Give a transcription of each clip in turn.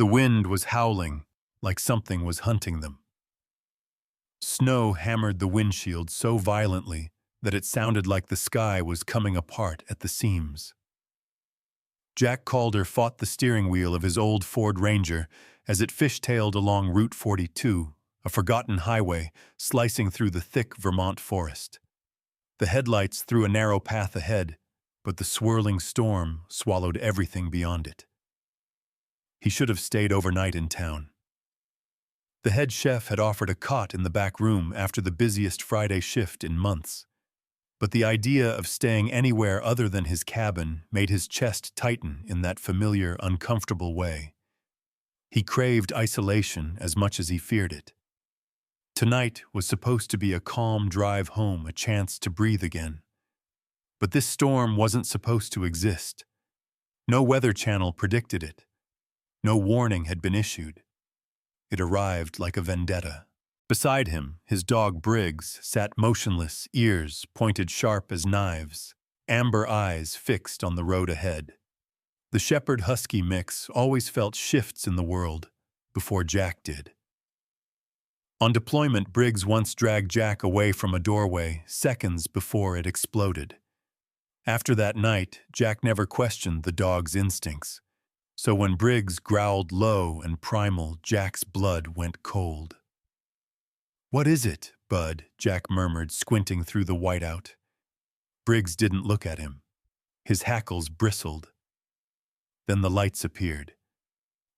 The wind was howling, like something was hunting them. Snow hammered the windshield so violently that it sounded like the sky was coming apart at the seams. Jack Calder fought the steering wheel of his old Ford Ranger as it fishtailed along Route 42, a forgotten highway slicing through the thick Vermont forest. The headlights threw a narrow path ahead, but the swirling storm swallowed everything beyond it. He should have stayed overnight in town. The head chef had offered a cot in the back room after the busiest Friday shift in months, but the idea of staying anywhere other than his cabin made his chest tighten in that familiar, uncomfortable way. He craved isolation as much as he feared it. Tonight was supposed to be a calm drive home, a chance to breathe again. But this storm wasn't supposed to exist. No weather channel predicted it. No warning had been issued. It arrived like a vendetta. Beside him, his dog Briggs sat motionless, ears pointed sharp as knives, amber eyes fixed on the road ahead. The shepherd-husky mix always felt shifts in the world before Jack did. On deployment, Briggs once dragged Jack away from a doorway seconds before it exploded. After that night, Jack never questioned the dog's instincts. So when Briggs growled low and primal, Jack's blood went cold. "What is it, Bud?" Jack murmured, squinting through the whiteout. Briggs didn't look at him. His hackles bristled. Then the lights appeared.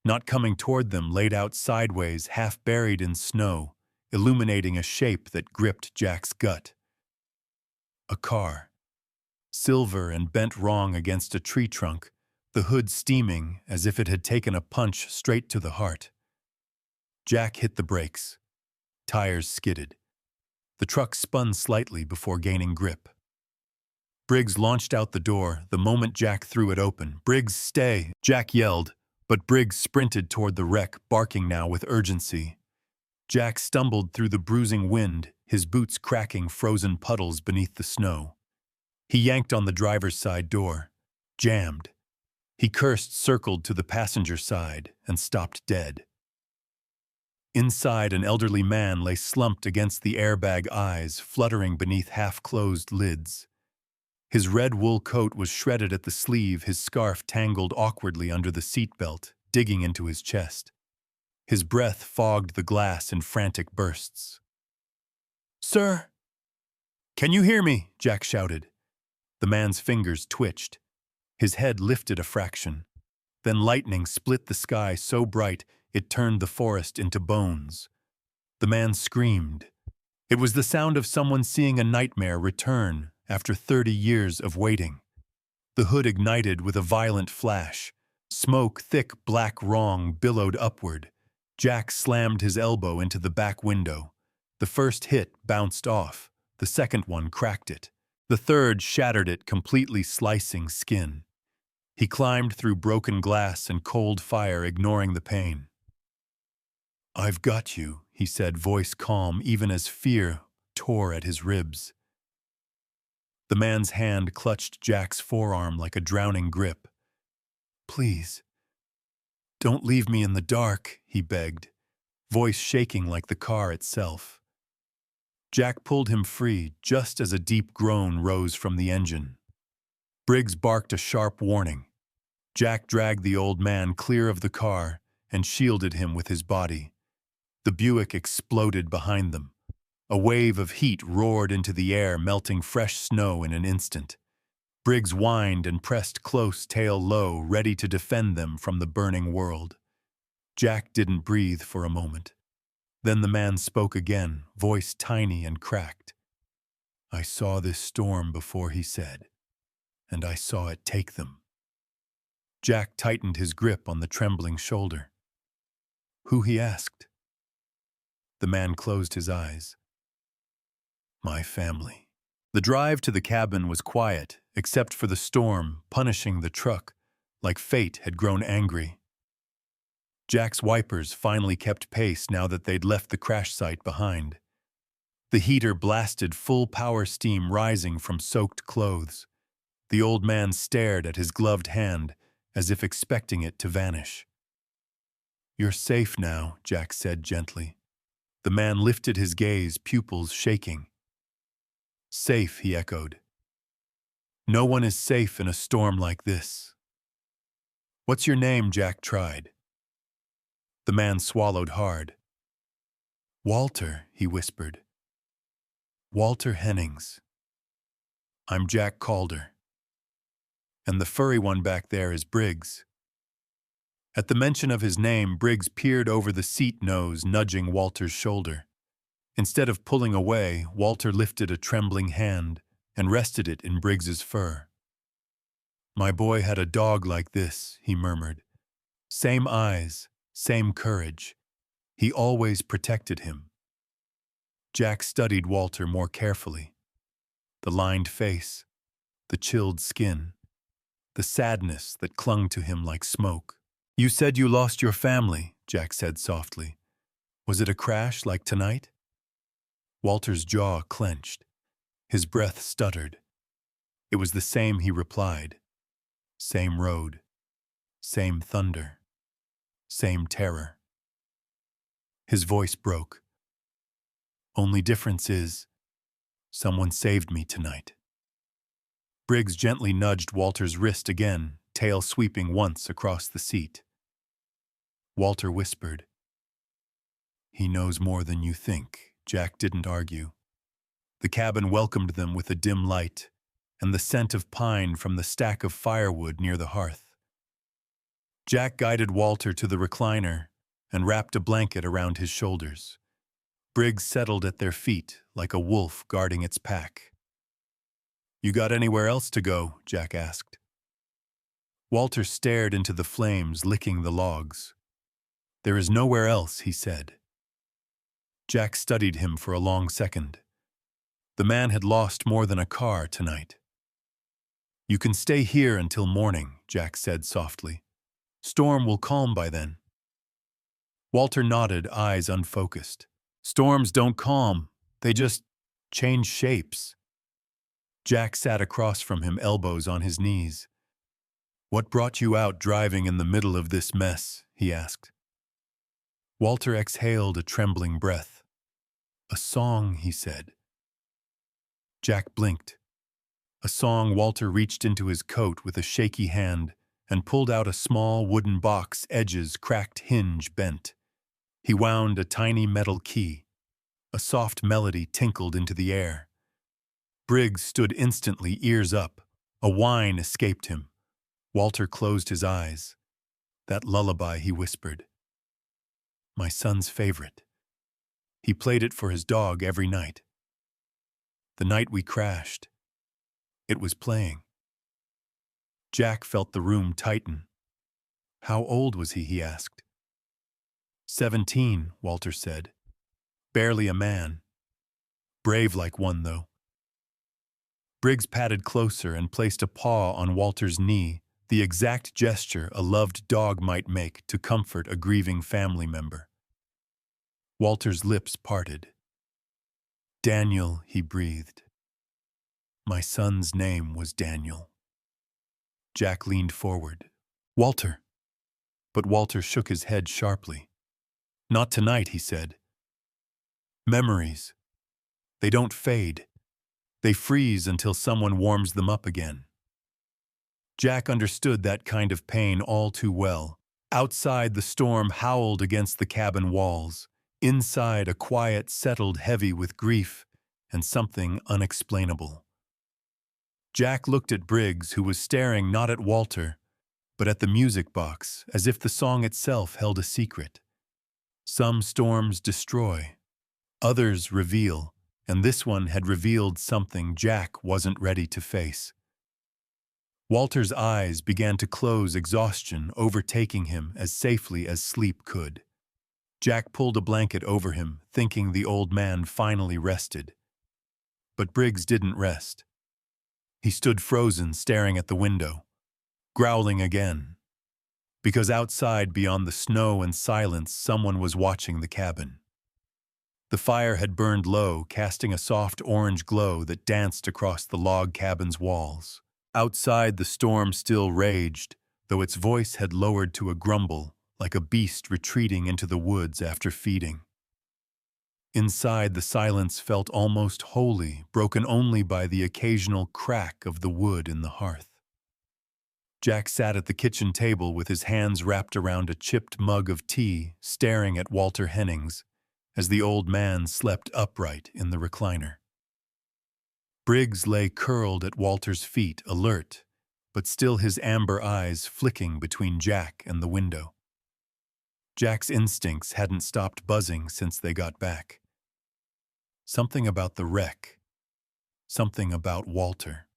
Not coming toward them, laid out sideways, half buried in snow, illuminating a shape that gripped Jack's gut. A car. Silver and bent wrong against a tree trunk, the hood steaming as if it had taken a punch straight to the heart. Jack hit the brakes. Tires skidded. The truck spun slightly before gaining grip. Briggs launched out the door the moment Jack threw it open. "Briggs, stay!" Jack yelled, but Briggs sprinted toward the wreck, barking now with urgency. Jack stumbled through the bruising wind, his boots cracking frozen puddles beneath the snow. He yanked on the driver's side door. Jammed. He cursed, circled to the passenger side, and stopped dead. Inside, an elderly man lay slumped against the airbag, eyes fluttering beneath half-closed lids. His red wool coat was shredded at the sleeve, his scarf tangled awkwardly under the seatbelt, digging into his chest. His breath fogged the glass in frantic bursts. "Sir!" "Can you hear me?" Jack shouted. The man's fingers twitched. His head lifted a fraction. Then lightning split the sky so bright it turned the forest into bones. The man screamed. It was the sound of someone seeing a nightmare return after 30 years of waiting. The hood ignited with a violent flash. Smoke, thick black wrong, billowed upward. Jack slammed his elbow into the back window. The first hit bounced off. The second one cracked it. The third shattered it, completely slicing skin. He climbed through broken glass and cold fire, ignoring the pain. "I've got you," he said, voice calm, even as fear tore at his ribs. The man's hand clutched Jack's forearm like a drowning grip. "Please, don't leave me in the dark," he begged, voice shaking like the car itself. Jack pulled him free just as a deep groan rose from the engine. Briggs barked a sharp warning. Jack dragged the old man clear of the car and shielded him with his body. The Buick exploded behind them. A wave of heat roared into the air, melting fresh snow in an instant. Briggs whined and pressed close, tail low, ready to defend them from the burning world. Jack didn't breathe for a moment. Then the man spoke again, voice tiny and cracked. "I saw this storm before," he said, "and I saw it take them." Jack tightened his grip on the trembling shoulder. "Who?" he asked. The man closed his eyes. "My family." The drive to the cabin was quiet, except for the storm punishing the truck, like fate had grown angry. Jack's wipers finally kept pace now that they'd left the crash site behind. The heater blasted full power, steam rising from soaked clothes. The old man stared at his gloved hand as if expecting it to vanish. You're safe now, Jack said gently. The man lifted his gaze, pupils shaking. Safe, he echoed. No one is safe in a storm like this. What's your name? Jack tried. The man swallowed hard. Walter, he whispered. Walter Hennings. I'm Jack Calder. And the furry one back there is Briggs. At the mention of his name, Briggs peered over the seat nose, nudging Walter's shoulder. Instead of pulling away, Walter lifted a trembling hand and rested it in Briggs's fur. My boy had a dog like this, he murmured. Same eyes, same courage. He always protected him. Jack studied Walter more carefully. The lined face, the chilled skin, the sadness that clung to him like smoke. You said you lost your family, Jack said softly. Was it a crash like tonight? Walter's jaw clenched. His breath stuttered. It was the same, he replied. Same road. Same thunder. Same terror. His voice broke. Only difference is, someone saved me tonight. Briggs gently nudged Walter's wrist again, tail sweeping once across the seat. Walter whispered. He knows more than you think. Jack didn't argue. The cabin welcomed them with a dim light and the scent of pine from the stack of firewood near the hearth. Jack guided Walter to the recliner and wrapped a blanket around his shoulders. Briggs settled at their feet like a wolf guarding its pack. You got anywhere else to go? Jack asked. Walter stared into the flames, licking the logs. There is nowhere else, he said. Jack studied him for a long second. The man had lost more than a car tonight. You can stay here until morning, Jack said softly. Storm will calm by then. Walter nodded, eyes unfocused. Storms don't calm, they just change shapes. Jack sat across from him, elbows on his knees. What brought you out driving in the middle of this mess? He asked. Walter exhaled a trembling breath. A song, he said. Jack blinked. A song. Walter reached into his coat with a shaky hand and pulled out a small wooden box, edges cracked, hinge bent. He wound a tiny metal key. A soft melody tinkled into the air. Briggs stood instantly, ears up. A whine escaped him. Walter closed his eyes. That lullaby, he whispered. My son's favorite. He played it for his dog every night. The night we crashed, it was playing. Jack felt the room tighten. How old was he? He asked. 17, Walter said. Barely a man. Brave like one, though. Briggs patted closer and placed a paw on Walter's knee, the exact gesture a loved dog might make to comfort a grieving family member. Walter's lips parted. Daniel, he breathed. My son's name was Daniel. Jack leaned forward. Walter. But Walter shook his head sharply. Not tonight, he said. Memories. They don't fade. They freeze until someone warms them up again. Jack understood that kind of pain all too well. Outside, the storm howled against the cabin walls. Inside, a quiet settled, heavy with grief and something unexplainable. Jack looked at Briggs, who was staring not at Walter, but at the music box, as if the song itself held a secret. Some storms destroy, others reveal, and this one had revealed something Jack wasn't ready to face. Walter's eyes began to close, exhaustion overtaking him as safely as sleep could. Jack pulled a blanket over him, thinking the old man finally rested. But Briggs didn't rest. He stood frozen, staring at the window, growling again. Because outside, beyond the snow and silence, someone was watching the cabin. The fire had burned low, casting a soft orange glow that danced across the log cabin's walls. Outside, the storm still raged, though its voice had lowered to a grumble, like a beast retreating into the woods after feeding. Inside, the silence felt almost holy, broken only by the occasional crack of the wood in the hearth. Jack sat at the kitchen table with his hands wrapped around a chipped mug of tea, staring at Walter Hennings as the old man slept upright in the recliner. Briggs lay curled at Walter's feet, alert, but still his amber eyes flicking between Jack and the window. Jack's instincts hadn't stopped buzzing since they got back. Something about the wreck, something about Walter,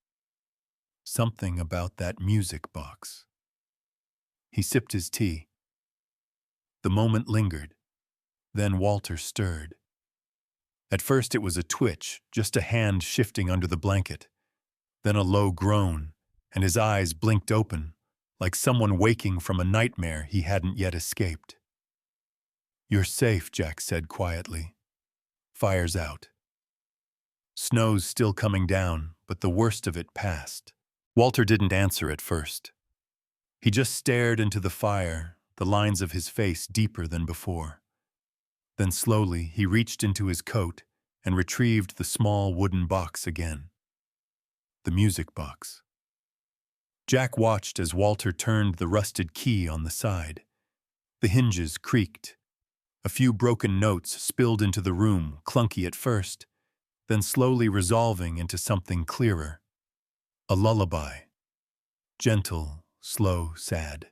something about that music box. He sipped his tea. The moment lingered. Then Walter stirred. At first it was a twitch, just a hand shifting under the blanket. Then a low groan, and his eyes blinked open, like someone waking from a nightmare he hadn't yet escaped. "You're safe," Jack said quietly. "Fire's out." Snow's still coming down, but the worst of it passed. Walter didn't answer at first. He just stared into the fire, the lines of his face deeper than before. Then slowly he reached into his coat and retrieved the small wooden box again. The music box. Jack watched as Walter turned the rusted key on the side. The hinges creaked. A few broken notes spilled into the room, clunky at first, then slowly resolving into something clearer. A lullaby. Gentle, slow, sad.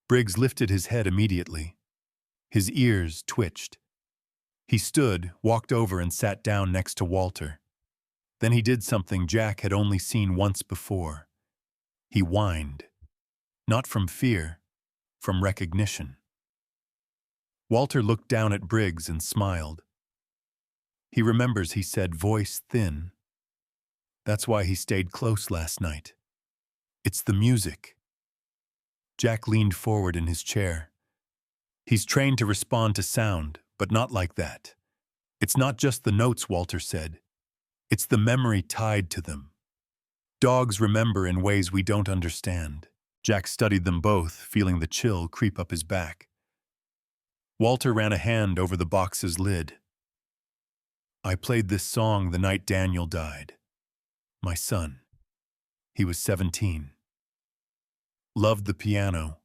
Briggs lifted his head immediately. His ears twitched. He stood, walked over and sat down next to Walter. Then he did something Jack had only seen once before. He whined. Not from fear, from recognition. Walter looked down at Briggs and smiled. He remembers he said, voice thin. That's why he stayed close last night. It's the music. Jack leaned forward in his chair. He's trained to respond to sound, but not like that. It's not just the notes, Walter said. It's the memory tied to them. Dogs remember in ways we don't understand. Jack studied them both, feeling the chill creep up his back. Walter ran a hand over the box's lid. I played this song the night Daniel died. My son. He was 17. Loved the piano.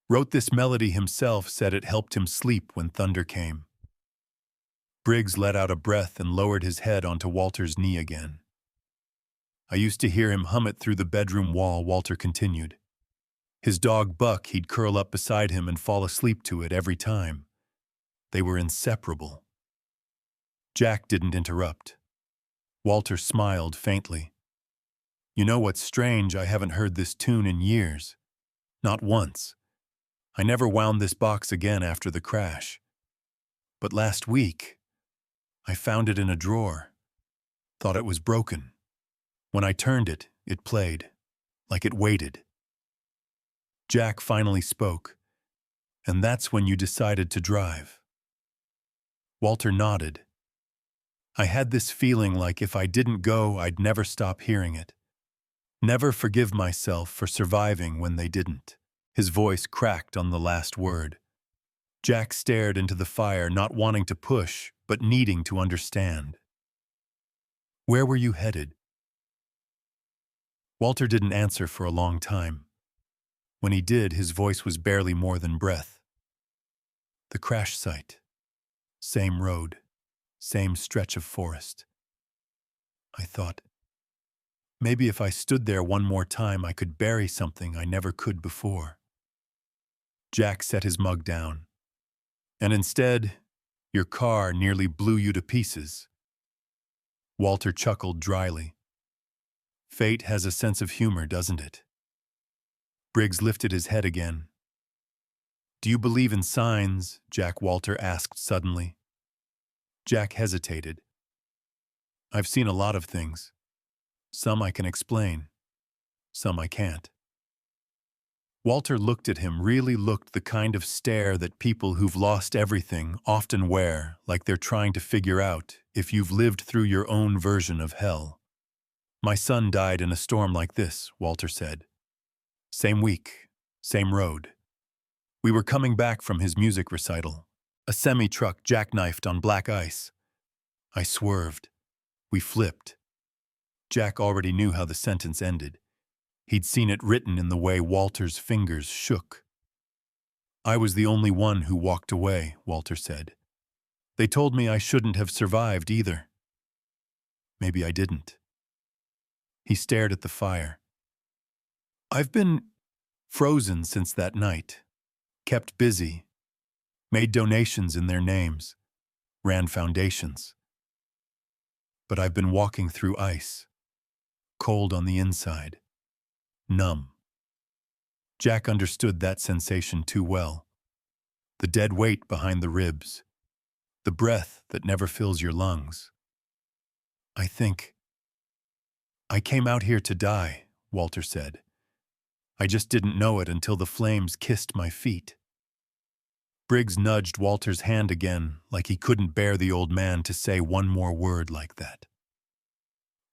Wrote this melody himself, said it helped him sleep when thunder came. Briggs let out a breath and lowered his head onto Walter's knee again. I used to hear him hum it through the bedroom wall, Walter continued. His dog Buck, he'd curl up beside him and fall asleep to it every time. They were inseparable. Jack didn't interrupt. Walter smiled faintly. You know what's strange? I haven't heard this tune in years. Not once. I never wound this box again after the crash. But last week, I found it in a drawer. Thought it was broken. When I turned it, it played, like it waited. Jack finally spoke, and that's when you decided to drive. Walter nodded. I had this feeling like if I didn't go, I'd never stop hearing it. Never forgive myself for surviving when they didn't. His voice cracked on the last word. Jack stared into the fire, not wanting to push, but needing to understand. Where were you headed? Walter didn't answer for a long time. When he did, his voice was barely more than breath. The crash site. Same road. Same stretch of forest. I thought, maybe if I stood there one more time, I could bury something I never could before. Jack set his mug down. And instead, your car nearly blew you to pieces. Walter chuckled dryly. Fate has a sense of humor, doesn't it? Briggs lifted his head again. Do you believe in signs? Walter asked suddenly. Jack hesitated. I've seen a lot of things. Some I can explain. Some I can't. Walter looked at him, really looked the kind of stare that people who've lost everything often wear, like they're trying to figure out if you've lived through your own version of hell. My son died in a storm like this, Walter said. Same week, same road. We were coming back from his music recital. A semi-truck jackknifed on black ice. I swerved. We flipped. Jack already knew how the sentence ended. He'd seen it written in the way Walter's fingers shook. I was the only one who walked away, Walter said. They told me I shouldn't have survived either. Maybe I didn't. He stared at the fire. I've been frozen since that night, kept busy, made donations in their names, ran foundations. But I've been walking through ice, cold on the inside, numb. Jack understood that sensation too well. The dead weight behind the ribs, the breath that never fills your lungs. I came out here to die, Walter said. I just didn't know it until the flames kissed my feet. Briggs nudged Walter's hand again, like he couldn't bear the old man to say one more word like that.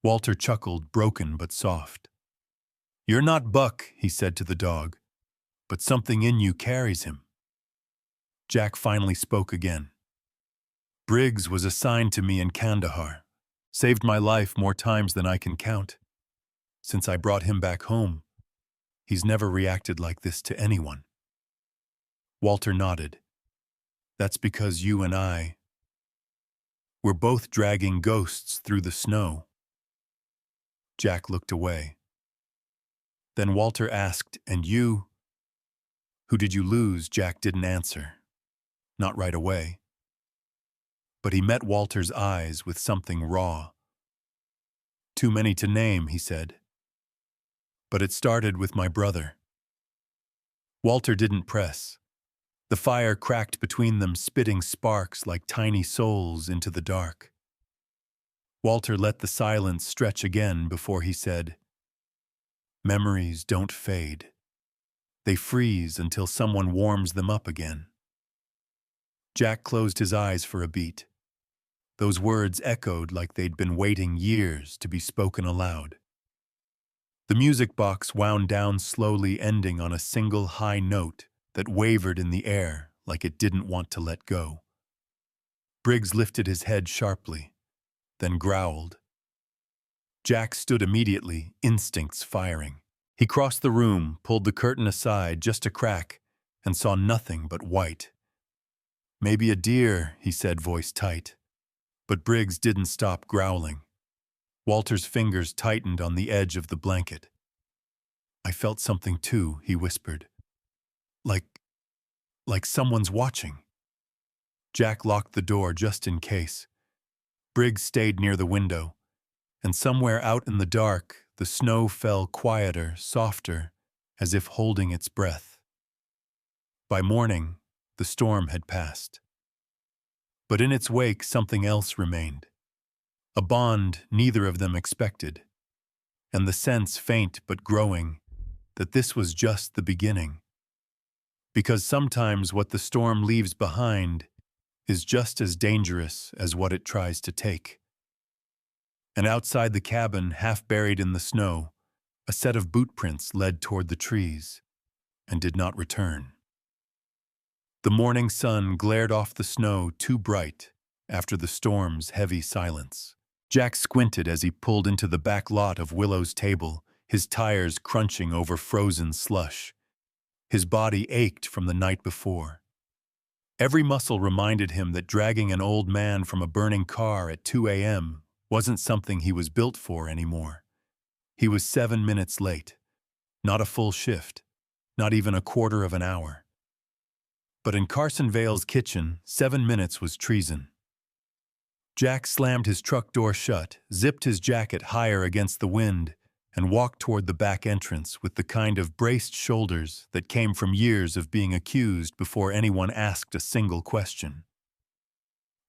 Walter chuckled, broken but soft. You're not Buck, he said to the dog, but something in you carries him. Jack finally spoke again. Briggs was assigned to me in Kandahar, saved my life more times than I can count. Since I brought him back home, he's never reacted like this to anyone. Walter nodded. That's because you and I were both dragging ghosts through the snow. Jack looked away. Then Walter asked, and you? Who did you lose? Jack didn't answer. Not right away. But he met Walter's eyes with something raw. Too many to name, he said. But it started with my brother. Walter didn't press. The fire cracked between them, spitting sparks like tiny souls into the dark. Walter let the silence stretch again before he said, Memories don't fade. They freeze until someone warms them up again. Jack closed his eyes for a beat. Those words echoed like they'd been waiting years to be spoken aloud. The music box wound down slowly, ending on a single high note that wavered in the air like it didn't want to let go. Briggs lifted his head sharply, then growled. Jack stood immediately, instincts firing. He crossed the room, pulled the curtain aside just a crack, and saw nothing but white. Maybe a deer, he said, voice tight. But Briggs didn't stop growling. Walter's fingers tightened on the edge of the blanket. I felt something too, he whispered. Like someone's watching. Jack locked the door just in case. Briggs stayed near the window, and somewhere out in the dark, the snow fell quieter, softer, as if holding its breath. By morning, the storm had passed. But in its wake, something else remained. A bond neither of them expected, and the sense, faint but growing, that this was just the beginning. Because sometimes what the storm leaves behind is just as dangerous as what it tries to take. And outside the cabin, half buried in the snow, a set of boot prints led toward the trees and did not return. The morning sun glared off the snow too bright after the storm's heavy silence. Jack squinted as he pulled into the back lot of Willow's table, his tires crunching over frozen slush. His body ached from the night before. Every muscle reminded him that dragging an old man from a burning car at 2 a.m. wasn't something he was built for anymore. He was 7 minutes late. Not a full shift. Not even a quarter of an hour. But in Carson Vale's kitchen, 7 minutes was treason. Jack slammed his truck door shut, zipped his jacket higher against the wind, and walked toward the back entrance with the kind of braced shoulders that came from years of being accused before anyone asked a single question.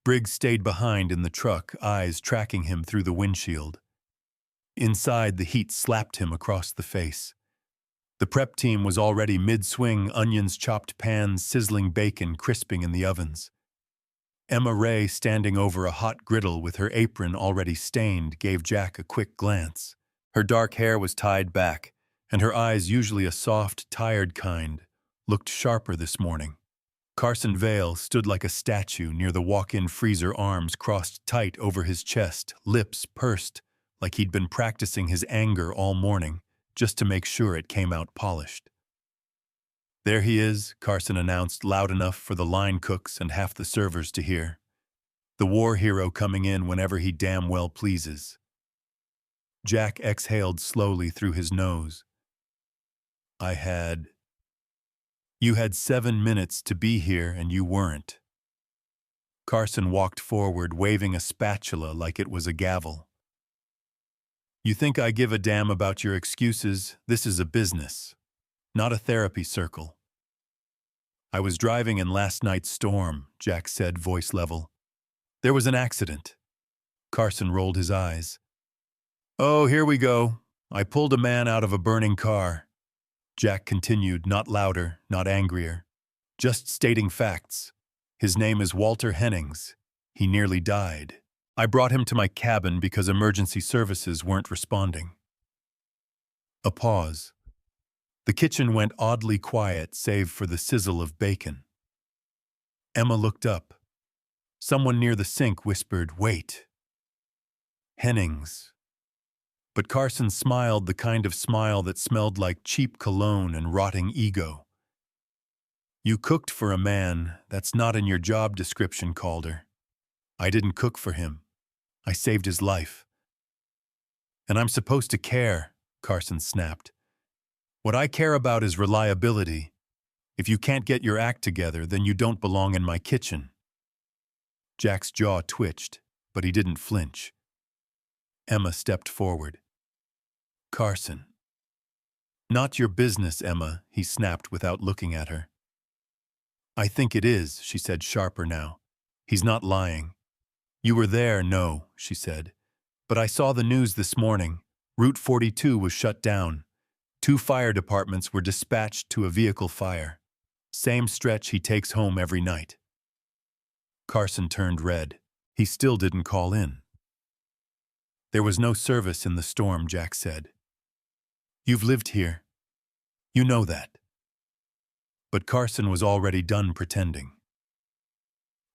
Briggs stayed behind in the truck, eyes tracking him through the windshield. Inside, the heat slapped him across the face. The prep team was already mid-swing, onions, chopped pans, sizzling bacon crisping in the ovens. Emma Ray, standing over a hot griddle with her apron already stained, gave Jack a quick glance. Her dark hair was tied back, and her eyes, usually a soft, tired kind, looked sharper this morning. Carson Vale stood like a statue near the walk-in freezer, arms crossed tight over his chest, lips pursed, like he'd been practicing his anger all morning, just to make sure it came out polished. "There he is," Carson announced loud enough for the line cooks and half the servers to hear. "The war hero coming in whenever he damn well pleases." Jack exhaled slowly through his nose. "You had 7 minutes to be here and you weren't." Carson walked forward, waving a spatula like it was a gavel. "You think I give a damn about your excuses? This is a business, not a therapy circle." "I was driving in last night's storm," Jack said, voice level. "There was an accident." Carson rolled his eyes. "Oh, here we go. I pulled a man out of a burning car." Jack continued, not louder, not angrier. "Just stating facts. His name is Walter Hennings. He nearly died. I brought him to my cabin because emergency services weren't responding." A pause. The kitchen went oddly quiet, save for the sizzle of bacon. Emma looked up. Someone near the sink whispered, "Wait." "Hennings." But Carson smiled, the kind of smile that smelled like cheap cologne and rotting ego. "You cooked for a man. That's not in your job description, Calder." "I didn't cook for him. I saved his life." "And I'm supposed to care," Carson snapped. "What I care about is reliability. If you can't get your act together, then you don't belong in my kitchen." Jack's jaw twitched, but he didn't flinch. Emma stepped forward. "Carson." "Not your business, Emma," he snapped without looking at her. "I think it is," she said, sharper now. "He's not lying." "You were there, no," she said. "But I saw the news this morning. Route 42 was shut down. 2 fire departments were dispatched to a vehicle fire. Same stretch he takes home every night." Carson turned red. He still didn't call in. "There was no service in the storm," Jack said. "You've lived here. You know that." But Carson was already done pretending.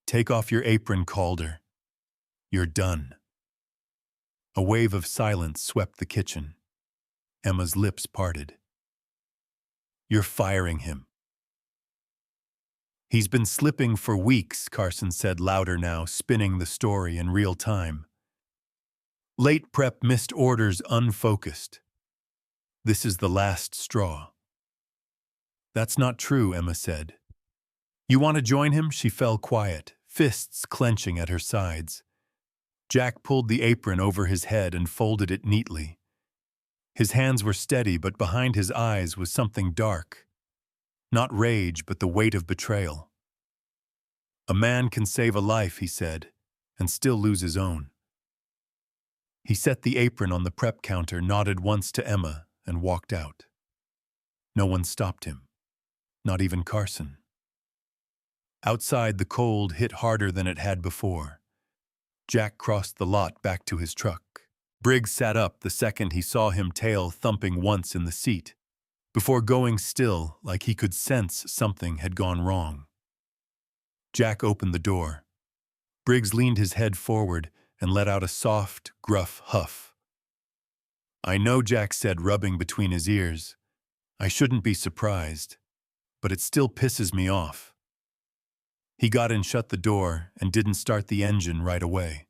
"Take off your apron, Calder. You're done." A wave of silence swept the kitchen. Emma's lips parted. "You're firing him." "He's been slipping for weeks," Carson said louder now, spinning the story in real time. "Late prep, missed orders, unfocused. This is the last straw." "That's not true," Emma said. "You want to join him?" She fell quiet, fists clenching at her sides. Jack pulled the apron over his head and folded it neatly. His hands were steady, but behind his eyes was something dark. Not rage, but the weight of betrayal. "A man can save a life," he said, "and still lose his own." He set the apron on the prep counter, nodded once to Emma, and walked out. No one stopped him. Not even Carson. Outside, the cold hit harder than it had before. Jack crossed the lot back to his truck. Briggs sat up the second he saw him, tail thumping once in the seat, before going still like he could sense something had gone wrong. Jack opened the door. Briggs leaned his head forward and let out a soft, gruff huff. "I know," Jack said, rubbing between his ears. "I shouldn't be surprised, but it still pisses me off." He got in, shut the door, and didn't start the engine right away.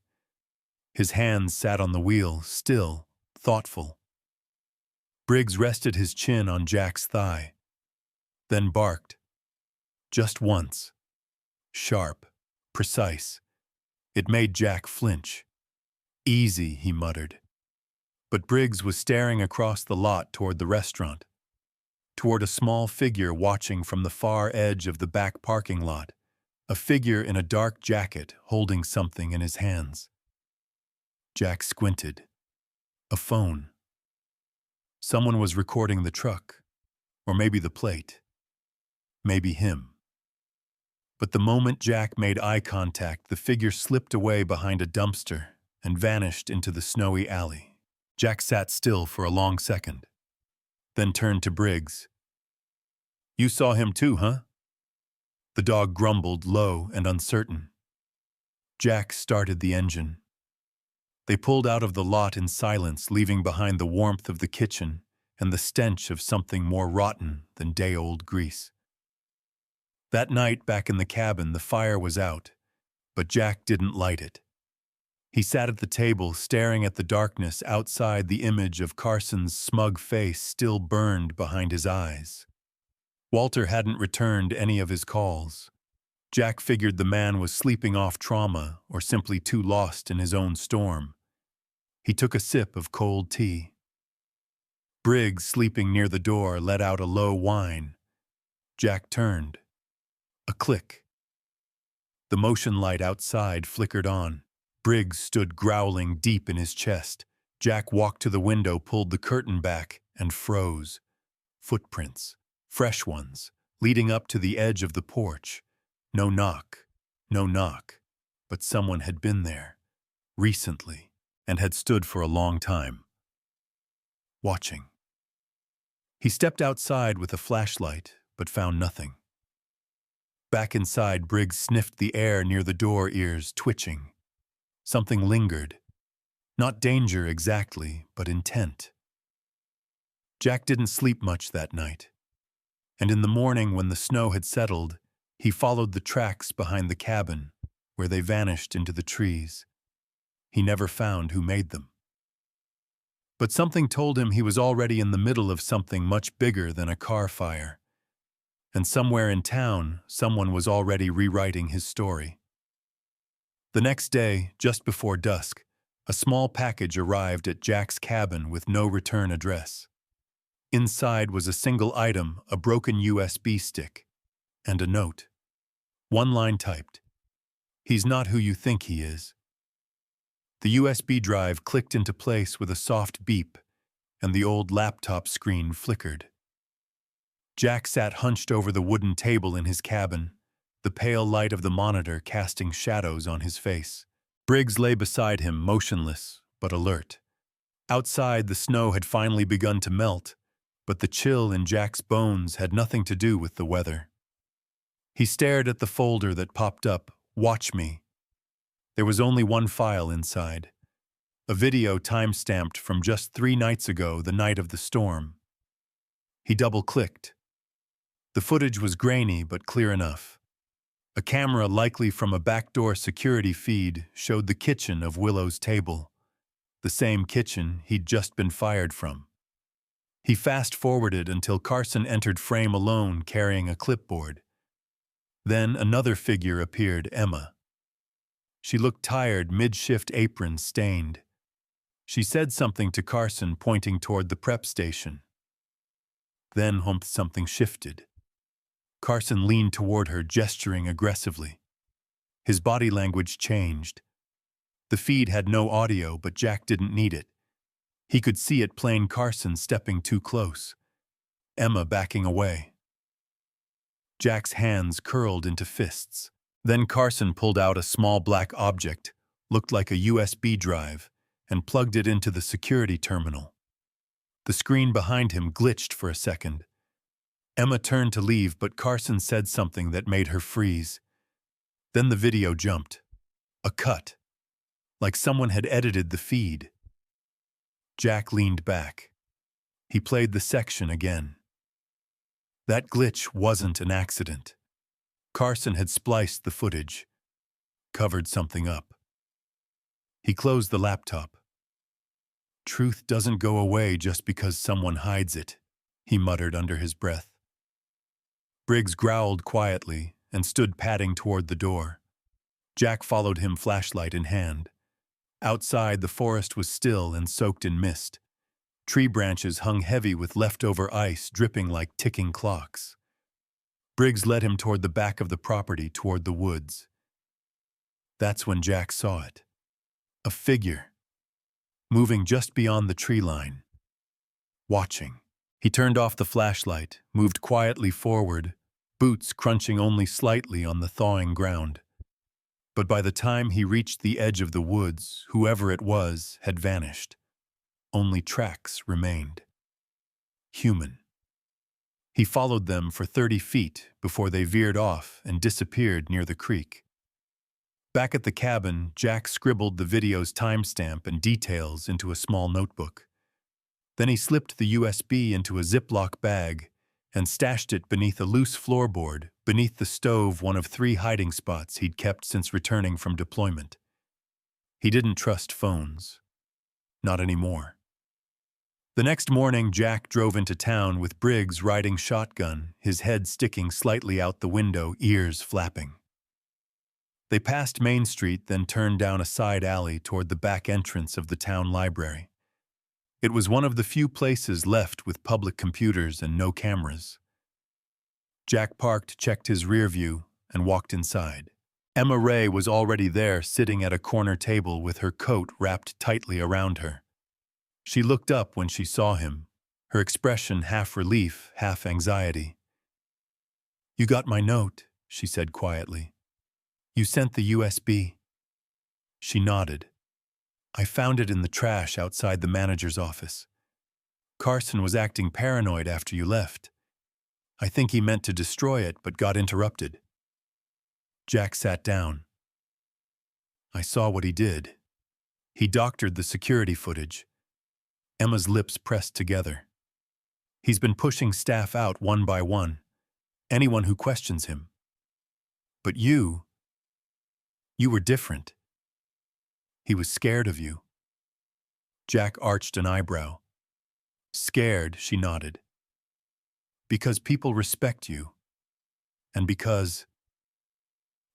His hands sat on the wheel, still, thoughtful. Briggs rested his chin on Jack's thigh, then barked. Just once. Sharp, precise. It made Jack flinch. "Easy," he muttered. But Briggs was staring across the lot toward the restaurant, toward a small figure watching from the far edge of the back parking lot, a figure in a dark jacket holding something in his hands. Jack squinted. A phone. Someone was recording the truck, or maybe the plate. Maybe him. But the moment Jack made eye contact, the figure slipped away behind a dumpster and vanished into the snowy alley. Jack sat still for a long second, then turned to Briggs. You saw him too, huh? The dog grumbled, low and uncertain. Jack started the engine. They pulled out of the lot in silence, leaving behind the warmth of the kitchen and the stench of something more rotten than day-old grease. That night, back in the cabin, the fire was out, but Jack didn't light it. He sat at the table, staring at the darkness outside. The image of Carson's smug face still burned behind his eyes. Walter hadn't returned any of his calls. Jack figured the man was sleeping off trauma or simply too lost in his own storm. He took a sip of cold tea. Briggs, sleeping near the door, let out a low whine. Jack turned. A click. The motion light outside flickered on. Briggs stood growling deep in his chest. Jack walked to the window, pulled the curtain back, and froze. Footprints, fresh ones, leading up to the edge of the porch. No knock, but someone had been there, recently, and had stood for a long time. Watching. He stepped outside with a flashlight, but found nothing. Back inside, Briggs sniffed the air near the door, ears twitching. Something lingered. Not danger exactly, but intent. Jack didn't sleep much that night. And in the morning, when the snow had settled, he followed the tracks behind the cabin, where they vanished into the trees. He never found who made them. But something told him he was already in the middle of something much bigger than a car fire. And somewhere in town, someone was already rewriting his story. The next day, just before dusk, a small package arrived at Jack's cabin with no return address. Inside was a single item, a broken USB stick, and a note. One line typed, "He's not who you think he is." The USB drive clicked into place with a soft beep, and the old laptop screen flickered. Jack sat hunched over the wooden table in his cabin, the pale light of the monitor casting shadows on his face. Briggs lay beside him, motionless but alert. Outside, the snow had finally begun to melt, but the chill in Jack's bones had nothing to do with the weather. He stared at the folder that popped up, "Watch Me." There was only one file inside, a video time-stamped from just 3 nights ago, the night of the storm. He double-clicked. The footage was grainy but clear enough. A camera, likely from a backdoor security feed, showed the kitchen of Willow's table, the same kitchen he'd just been fired from. He fast-forwarded until Carson entered frame alone, carrying a clipboard. Then another figure appeared, Emma. She looked tired, mid-shift apron stained. She said something to Carson, pointing toward the prep station. Then something shifted. Carson leaned toward her, gesturing aggressively. His body language changed. The feed had no audio, but Jack didn't need it. He could see it plain: Carson stepping too close, Emma backing away. Jack's hands curled into fists. Then Carson pulled out a small black object, looked like a USB drive, and plugged it into the security terminal. The screen behind him glitched for a second. Emma turned to leave, but Carson said something that made her freeze. Then the video jumped. A cut, like someone had edited the feed. Jack leaned back. He played the section again. That glitch wasn't an accident. Carson had spliced the footage, covered something up. He closed the laptop. "Truth doesn't go away just because someone hides it," he muttered under his breath. Briggs growled quietly and stood padding toward the door. Jack followed him, flashlight in hand. Outside, the forest was still and soaked in mist. Tree branches hung heavy with leftover ice, dripping like ticking clocks. Briggs led him toward the back of the property, toward the woods. That's when Jack saw it. A figure, moving just beyond the tree line. Watching. He turned off the flashlight, moved quietly forward, boots crunching only slightly on the thawing ground. But by the time he reached the edge of the woods, whoever it was had vanished. Only tracks remained. Human. He followed them for 30 feet before they veered off and disappeared near the creek. Back at the cabin, Jack scribbled the video's timestamp and details into a small notebook. Then he slipped the USB into a Ziploc bag and stashed it beneath a loose floorboard beneath the stove, one of 3 hiding spots he'd kept since returning from deployment. He didn't trust phones. Not anymore. The next morning, Jack drove into town with Briggs riding shotgun, his head sticking slightly out the window, ears flapping. They passed Main Street, then turned down a side alley toward the back entrance of the town library. It was one of the few places left with public computers and no cameras. Jack parked, checked his rear view, and walked inside. Emma Ray was already there, sitting at a corner table with her coat wrapped tightly around her. She looked up when she saw him, her expression half relief, half anxiety. "You got my note," she said quietly. "You sent the USB." She nodded. "I found it in the trash outside the manager's office. Carson was acting paranoid after you left. I think he meant to destroy it but got interrupted." Jack sat down. "I saw what he did. He doctored the security footage." Emma's lips pressed together. "He's been pushing staff out one by one, anyone who questions him. But you were different. He was scared of you." Jack arched an eyebrow. "Scared," she nodded. "Because people respect you. And because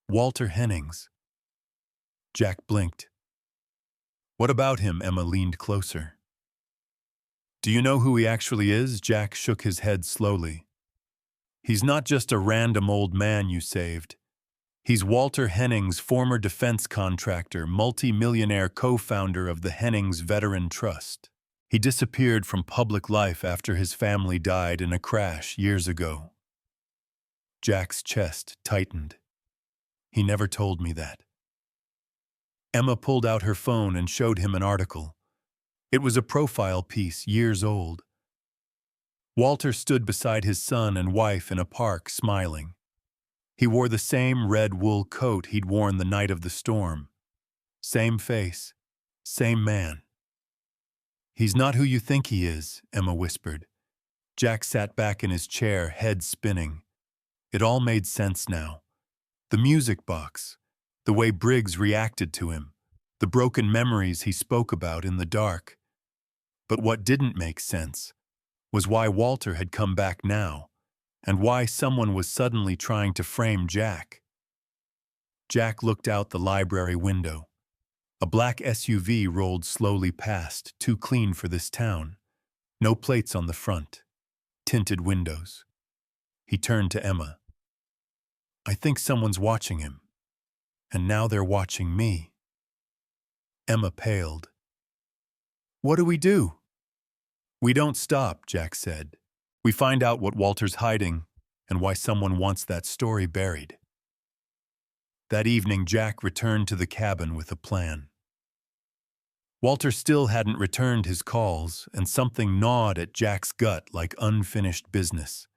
Walter Hennings." Jack blinked. "What about him?" Emma leaned closer. "Do you know who he actually is?" Jack shook his head slowly. "He's not just a random old man you saved. He's Walter Hennings, former defense contractor, multi-millionaire co-founder of the Hennings Veteran Trust. He disappeared from public life after his family died in a crash years ago." Jack's chest tightened. "He never told me that." Emma pulled out her phone and showed him an article. It was a profile piece, years old. Walter stood beside his son and wife in a park, smiling. He wore the same red wool coat he'd worn the night of the storm. Same face, same man. "He's not who you think he is," Emma whispered. Jack sat back in his chair, head spinning. It all made sense now. The music box, the way Briggs reacted to him, the broken memories he spoke about in the dark. But what didn't make sense was why Walter had come back now, and why someone was suddenly trying to frame Jack. Jack looked out the library window. A black SUV rolled slowly past, too clean for this town. No plates on the front. Tinted windows. He turned to Emma. "I think someone's watching him. And now they're watching me." Emma paled. "What do we do?" "We don't stop," Jack said. "We find out what Walter's hiding and why someone wants that story buried." That evening, Jack returned to the cabin with a plan. Walter still hadn't returned his calls, and something gnawed at Jack's gut like unfinished business.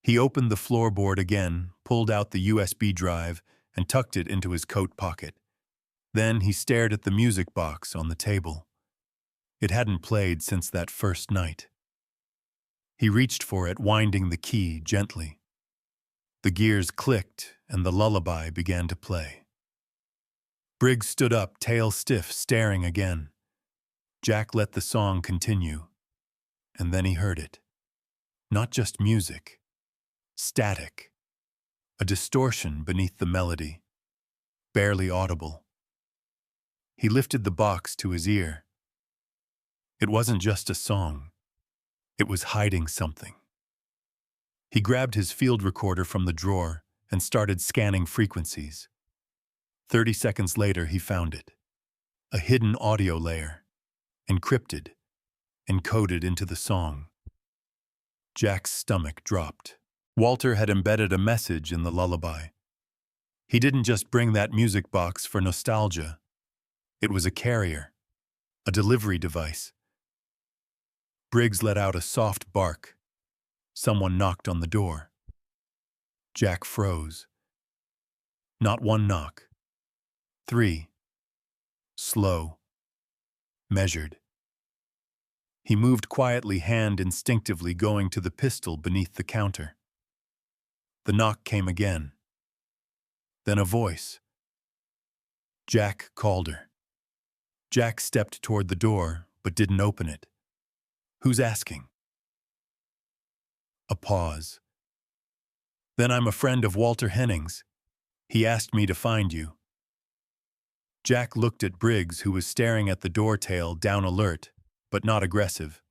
He opened the floorboard again, pulled out the USB drive, and tucked it into his coat pocket. Then he stared at the music box on the table. It hadn't played since that first night. He reached for it, winding the key gently. The gears clicked, and the lullaby began to play. Briggs stood up, tail stiff, staring again. Jack let the song continue, and then he heard it. Not just music. Static. A distortion beneath the melody. Barely audible. He lifted the box to his ear. It wasn't just a song. It was hiding something. He grabbed his field recorder from the drawer and started scanning frequencies. 30 seconds later, he found it. A hidden audio layer. Encrypted. Encoded into the song. Jack's stomach dropped. Walter had embedded a message in the lullaby. He didn't just bring that music box for nostalgia. It was a carrier. A delivery device. Briggs let out a soft bark. Someone knocked on the door. Jack froze. Not one knock. 3. Slow. Measured. He moved quietly, hand instinctively going to the pistol beneath the counter. The knock came again. Then a voice. Jack called her. Jack stepped toward the door, but didn't open it. Who's asking? A pause. Then I'm a friend of Walter Henning's. He asked me to find you. Jack looked at Briggs, who was staring at the door tail, down alert, but not aggressive.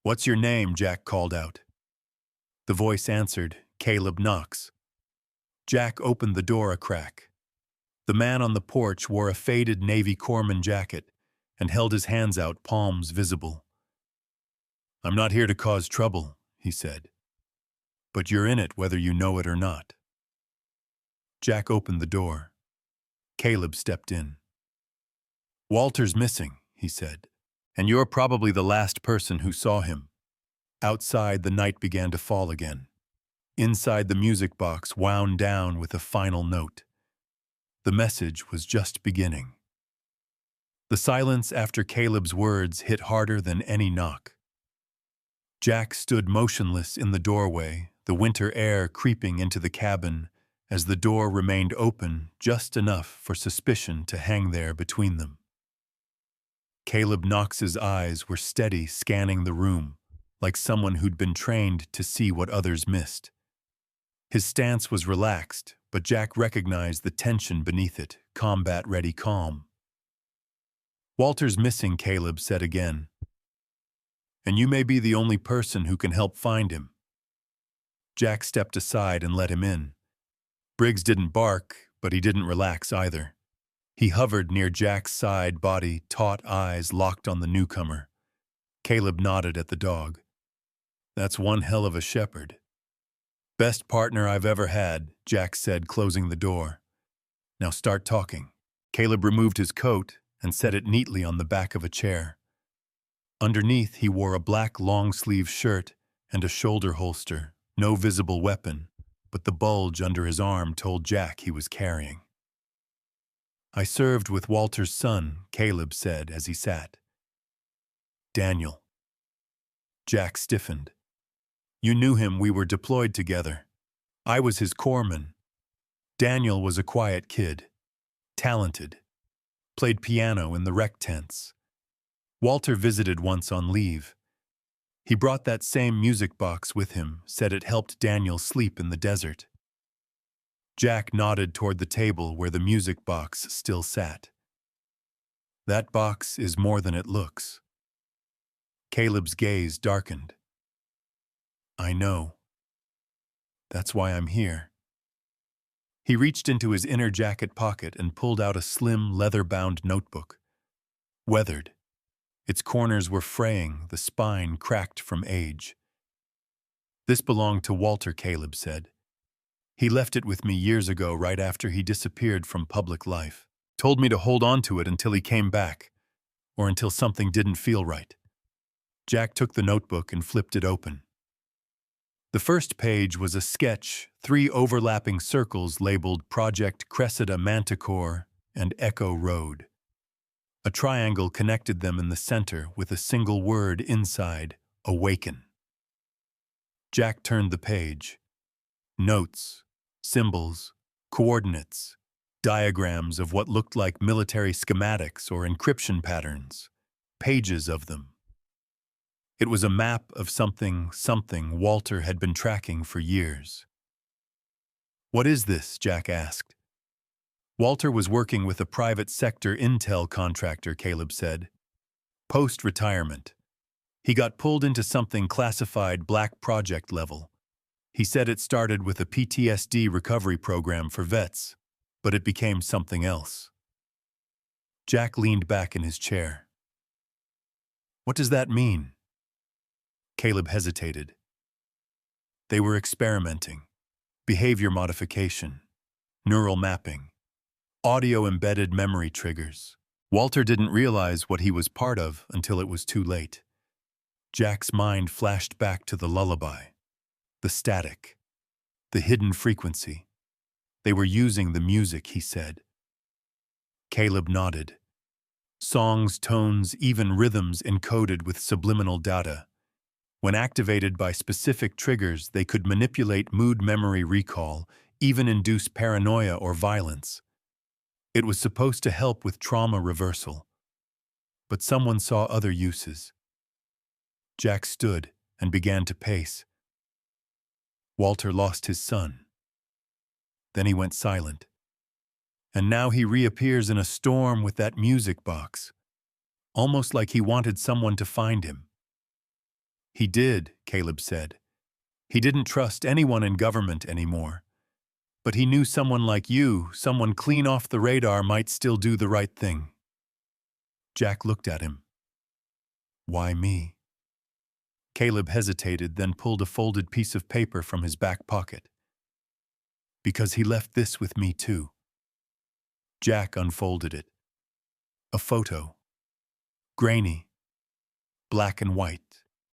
What's your name? Jack called out. The voice answered, Caleb Knox. Jack opened the door a crack. The man on the porch wore a faded Navy corpsman jacket and held his hands out, palms visible. I'm not here to cause trouble, he said. But you're in it whether you know it or not. Jack opened the door. Caleb stepped in. Walter's missing, he said, and you're probably the last person who saw him. Outside, the night began to fall again. Inside, the music box wound down with a final note. The message was just beginning. The silence after Caleb's words hit harder than any knock. Jack stood motionless in the doorway, the winter air creeping into the cabin as the door remained open just enough for suspicion to hang there between them. Caleb Knox's eyes were steady, scanning the room, like someone who'd been trained to see what others missed. His stance was relaxed, but Jack recognized the tension beneath it, combat-ready calm. Walter's missing, Caleb said again. And you may be the only person who can help find him. Jack stepped aside and let him in. Briggs didn't bark, but he didn't relax either. He hovered near Jack's side, body, taut eyes locked on the newcomer. Caleb nodded at the dog. That's one hell of a shepherd. Best partner I've ever had, Jack said, closing the door. Now start talking. Caleb removed his coat and set it neatly on the back of a chair. Underneath, he wore a black long-sleeve shirt and a shoulder holster, no visible weapon, but the bulge under his arm told Jack he was carrying. I served with Walter's son, Caleb said as he sat. Daniel. Jack stiffened. You knew him, we were deployed together. I was his corpsman. Daniel was a quiet kid, talented, played piano in the rec tents. Walter visited once on leave. He brought that same music box with him, said it helped Daniel sleep in the desert. Jack nodded toward the table where the music box still sat. That box is more than it looks. Caleb's gaze darkened. I know. That's why I'm here. He reached into his inner jacket pocket and pulled out a slim, leather-bound notebook. Weathered. Its corners were fraying, the spine cracked from age. This belonged to Walter, Caleb said. He left it with me years ago, right after he disappeared from public life. Told me to hold on to it until he came back, or until something didn't feel right. Jack took the notebook and flipped it open. The first page was a sketch, 3 overlapping circles labeled Project Cressida Manticore and Echo Road. A triangle connected them in the center with a single word inside, Awaken. Jack turned the page. Notes, symbols, coordinates, diagrams of what looked like military schematics or encryption patterns, pages of them. It was a map of something Walter had been tracking for years. What is this? Jack asked. Walter was working with a private sector intel contractor, Caleb said. Post-retirement. He got pulled into something classified black project level. He said it started with a PTSD recovery program for vets, but it became something else. Jack leaned back in his chair. What does that mean? Caleb hesitated. They were experimenting. Behavior modification, neural mapping, audio-embedded memory triggers. Walter didn't realize what he was part of until it was too late. Jack's mind flashed back to the lullaby, the static, the hidden frequency. They were using the music, he said. Caleb nodded. Songs, tones, even rhythms encoded with subliminal data. When activated by specific triggers, they could manipulate mood memory recall, even induce paranoia or violence. It was supposed to help with trauma reversal. But someone saw other uses. Jack stood and began to pace. Walter lost his son. Then he went silent. And now he reappears in a storm with that music box, almost like he wanted someone to find him. He did, Caleb said. He didn't trust anyone in government anymore. But he knew someone like you, someone clean off the radar, might still do the right thing. Jack looked at him. Why me? Caleb hesitated, then pulled a folded piece of paper from his back pocket. Because he left this with me too. Jack unfolded it. A photo. Grainy. Black and white.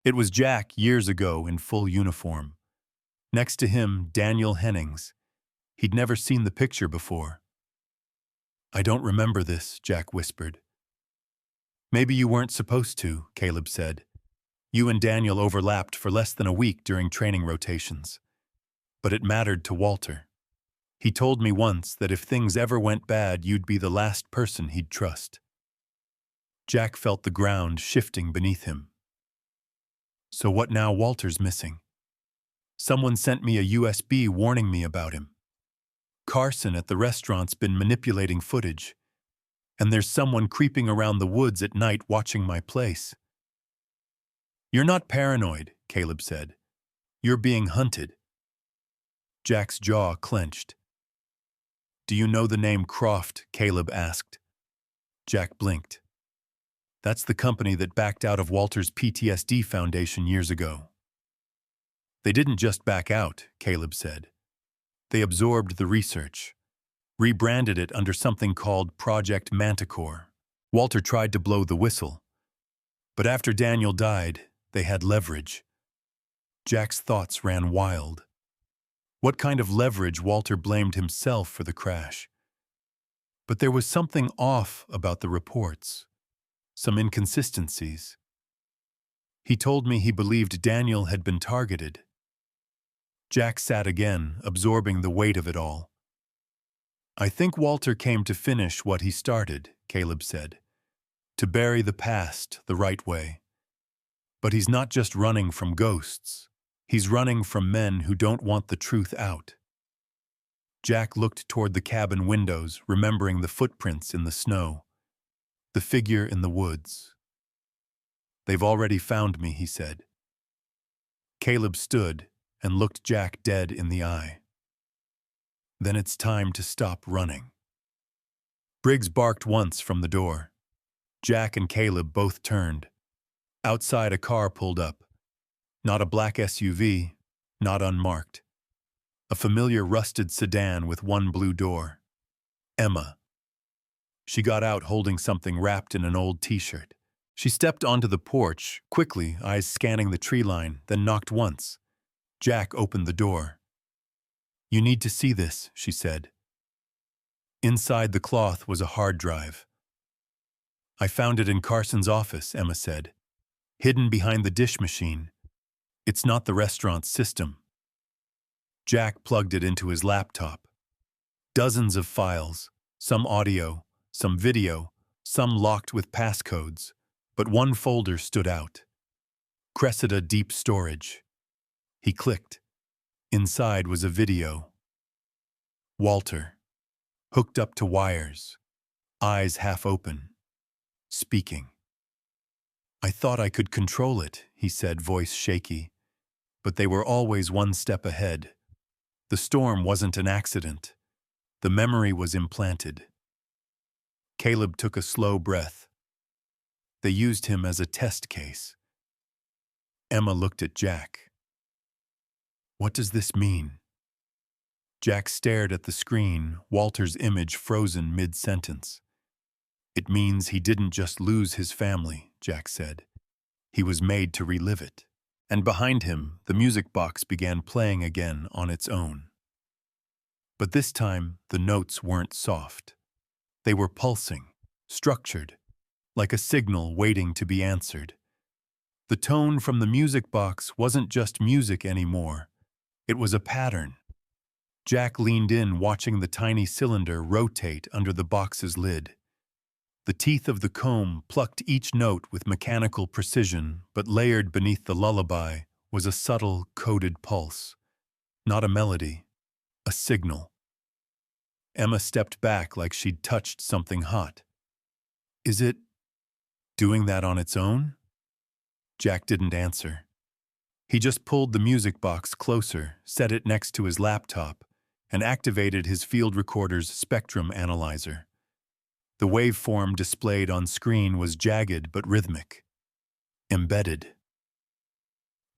It was Jack years ago in full uniform. Next to him, Daniel Hennings. He'd never seen the picture before. I don't remember this, Jack whispered. Maybe you weren't supposed to, Caleb said. You and Daniel overlapped for less than a week during training rotations. But it mattered to Walter. He told me once that if things ever went bad, you'd be the last person he'd trust. Jack felt the ground shifting beneath him. So what now? Walter's missing. Someone sent me a USB warning me about him. Carson at the restaurant's been manipulating footage. And there's someone creeping around the woods at night watching my place. You're not paranoid, Caleb said. You're being hunted. Jack's jaw clenched. Do you know the name Croft? Caleb asked. Jack blinked. That's the company that backed out of Walter's PTSD Foundation years ago. They didn't just back out, Caleb said. They absorbed the research, rebranded it under something called Project Manticore. Walter tried to blow the whistle. But after Daniel died, they had leverage. Jack's thoughts ran wild. What kind of leverage? Walter blamed himself for the crash. But there was something off about the reports, some inconsistencies. He told me he believed Daniel had been targeted. Jack sat again, absorbing the weight of it all. I think Walter came to finish what he started, Caleb said. To bury the past the right way. But he's not just running from ghosts. He's running from men who don't want the truth out. Jack looked toward the cabin windows, remembering the footprints in the snow, the figure in the woods. They've already found me, he said. Caleb stood and looked Jack dead in the eye. Then it's time to stop running. Briggs barked once from the door. Jack and Caleb both turned. Outside, a car pulled up. Not a black SUV, not unmarked. A familiar rusted sedan with one blue door. Emma. She got out holding something wrapped in an old t-shirt. She stepped onto the porch, quickly, eyes scanning the tree line, then knocked once. Jack opened the door. You need to see this, she said. Inside the cloth was a hard drive. I found it in Carson's office, Emma said. Hidden behind the dish machine. It's not the restaurant's system. Jack plugged it into his laptop. Dozens of files, some audio, some video, some locked with passcodes, but one folder stood out. Cressida Deep Storage. He clicked. Inside was a video. Walter, hooked up to wires, eyes half open, speaking. I thought I could control it, he said, voice shaky. But they were always one step ahead. The storm wasn't an accident. The memory was implanted. Caleb took a slow breath. They used him as a test case. Emma looked at Jack. What does this mean? Jack stared at the screen, Walter's image frozen mid-sentence. It means he didn't just lose his family, Jack said. He was made to relive it. And behind him, the music box began playing again on its own. But this time, the notes weren't soft. They were pulsing, structured, like a signal waiting to be answered. The tone from the music box wasn't just music anymore. It was a pattern. Jack leaned in, watching the tiny cylinder rotate under the box's lid. The teeth of the comb plucked each note with mechanical precision, but layered beneath the lullaby was a subtle, coded pulse. Not a melody, a signal. Emma stepped back like she'd touched something hot. Is it doing that on its own? Jack didn't answer. He just pulled the music box closer, set it next to his laptop, and activated his field recorder's spectrum analyzer. The waveform displayed on screen was jagged but rhythmic. Embedded.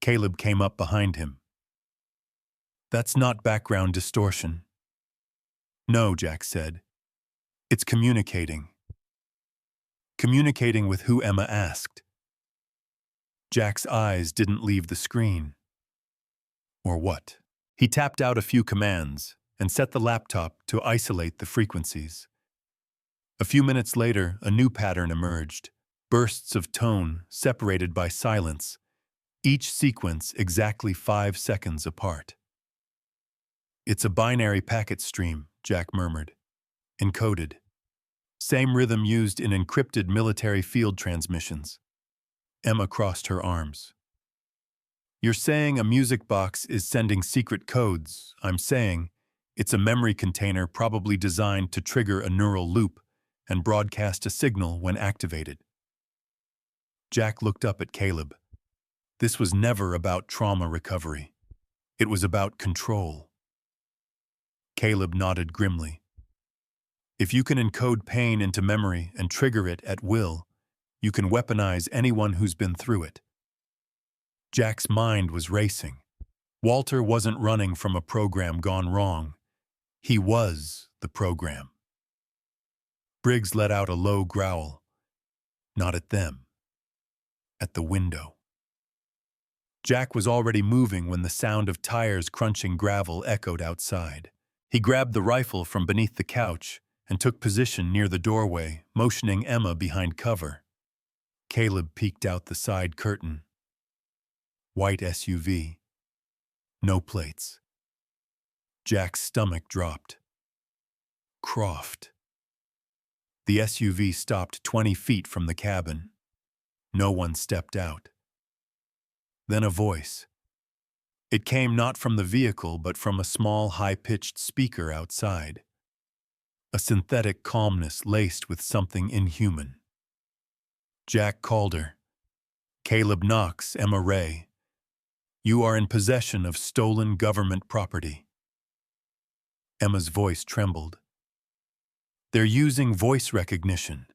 Caleb came up behind him. That's not background distortion. No, Jack said. It's communicating. Communicating with who Emma asked. Jack's eyes didn't leave the screen. Or what? He tapped out a few commands and set the laptop to isolate the frequencies. A few minutes later, a new pattern emerged, bursts of tone separated by silence, each sequence exactly 5 seconds apart. It's a binary packet stream, Jack murmured. Encoded. Same rhythm used in encrypted military field transmissions. Emma crossed her arms. You're saying a music box is sending secret codes. I'm saying it's a memory container probably designed to trigger a neural loop and broadcast a signal when activated. Jack looked up at Caleb. This was never about trauma recovery. It was about control. Caleb nodded grimly. If you can encode pain into memory and trigger it at will, you can weaponize anyone who's been through it. Jack's mind was racing. Walter wasn't running from a program gone wrong. He was the program. Briggs let out a low growl. Not at them. At the window. Jack was already moving when the sound of tires crunching gravel echoed outside. He grabbed the rifle from beneath the couch and took position near the doorway, motioning Emma behind cover. Caleb peeked out the side curtain. White SUV. No plates. Jack's stomach dropped. Croft. The SUV stopped 20 feet from the cabin. No one stepped out. Then a voice. It came not from the vehicle but from a small, high-pitched speaker outside. A synthetic calmness laced with something inhuman. Jack called her. Caleb Knox, Emma Ray. You are in possession of stolen government property. Emma's voice trembled. They're using voice recognition.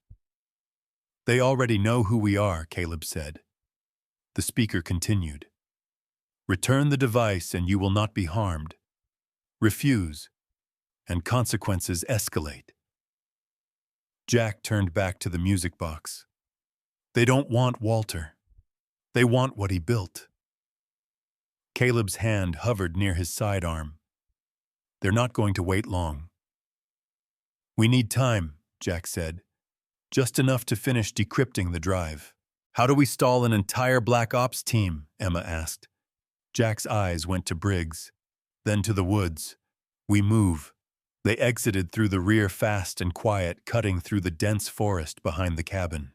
They already know who we are, Caleb said. The speaker continued. Return the device and you will not be harmed. Refuse, and consequences escalate. Jack turned back to the music box. They don't want Walter. They want what he built. Caleb's hand hovered near his sidearm. They're not going to wait long. We need time, Jack said. Just enough to finish decrypting the drive. How do we stall an entire Black Ops team? Emma asked. Jack's eyes went to Briggs, then to the woods. We move. They exited through the rear fast and quiet, cutting through the dense forest behind the cabin.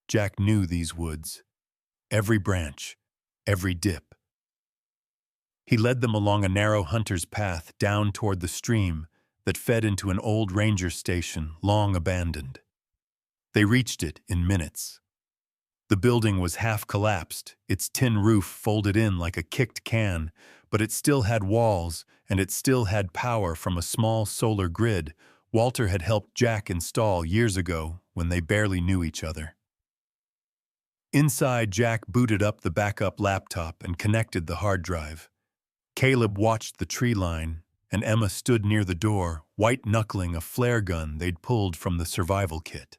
Jack knew these woods. Every branch, every dip. He led them along a narrow hunter's path down toward the stream that fed into an old ranger station long abandoned. They reached it in minutes. The building was half collapsed, its tin roof folded in like a kicked can, but it still had walls and it still had power from a small solar grid Walter had helped Jack install years ago when they barely knew each other. Inside, Jack booted up the backup laptop and connected the hard drive. Caleb watched the tree line, and Emma stood near the door, white-knuckling a flare gun they'd pulled from the survival kit.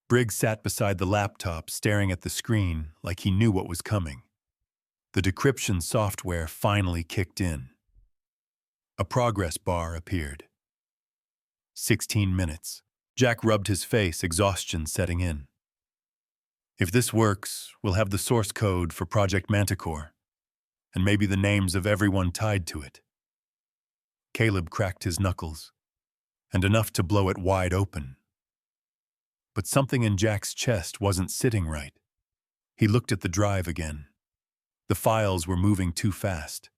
Briggs sat beside the laptop, staring at the screen like he knew what was coming. The decryption software finally kicked in. A progress bar appeared. 16 minutes. Jack rubbed his face, exhaustion setting in. If this works, we'll have the source code for Project Manticore, and maybe the names of everyone tied to it. Caleb cracked his knuckles, and enough to blow it wide open. But something in Jack's chest wasn't sitting right. He looked at the drive again. The files were moving too fast.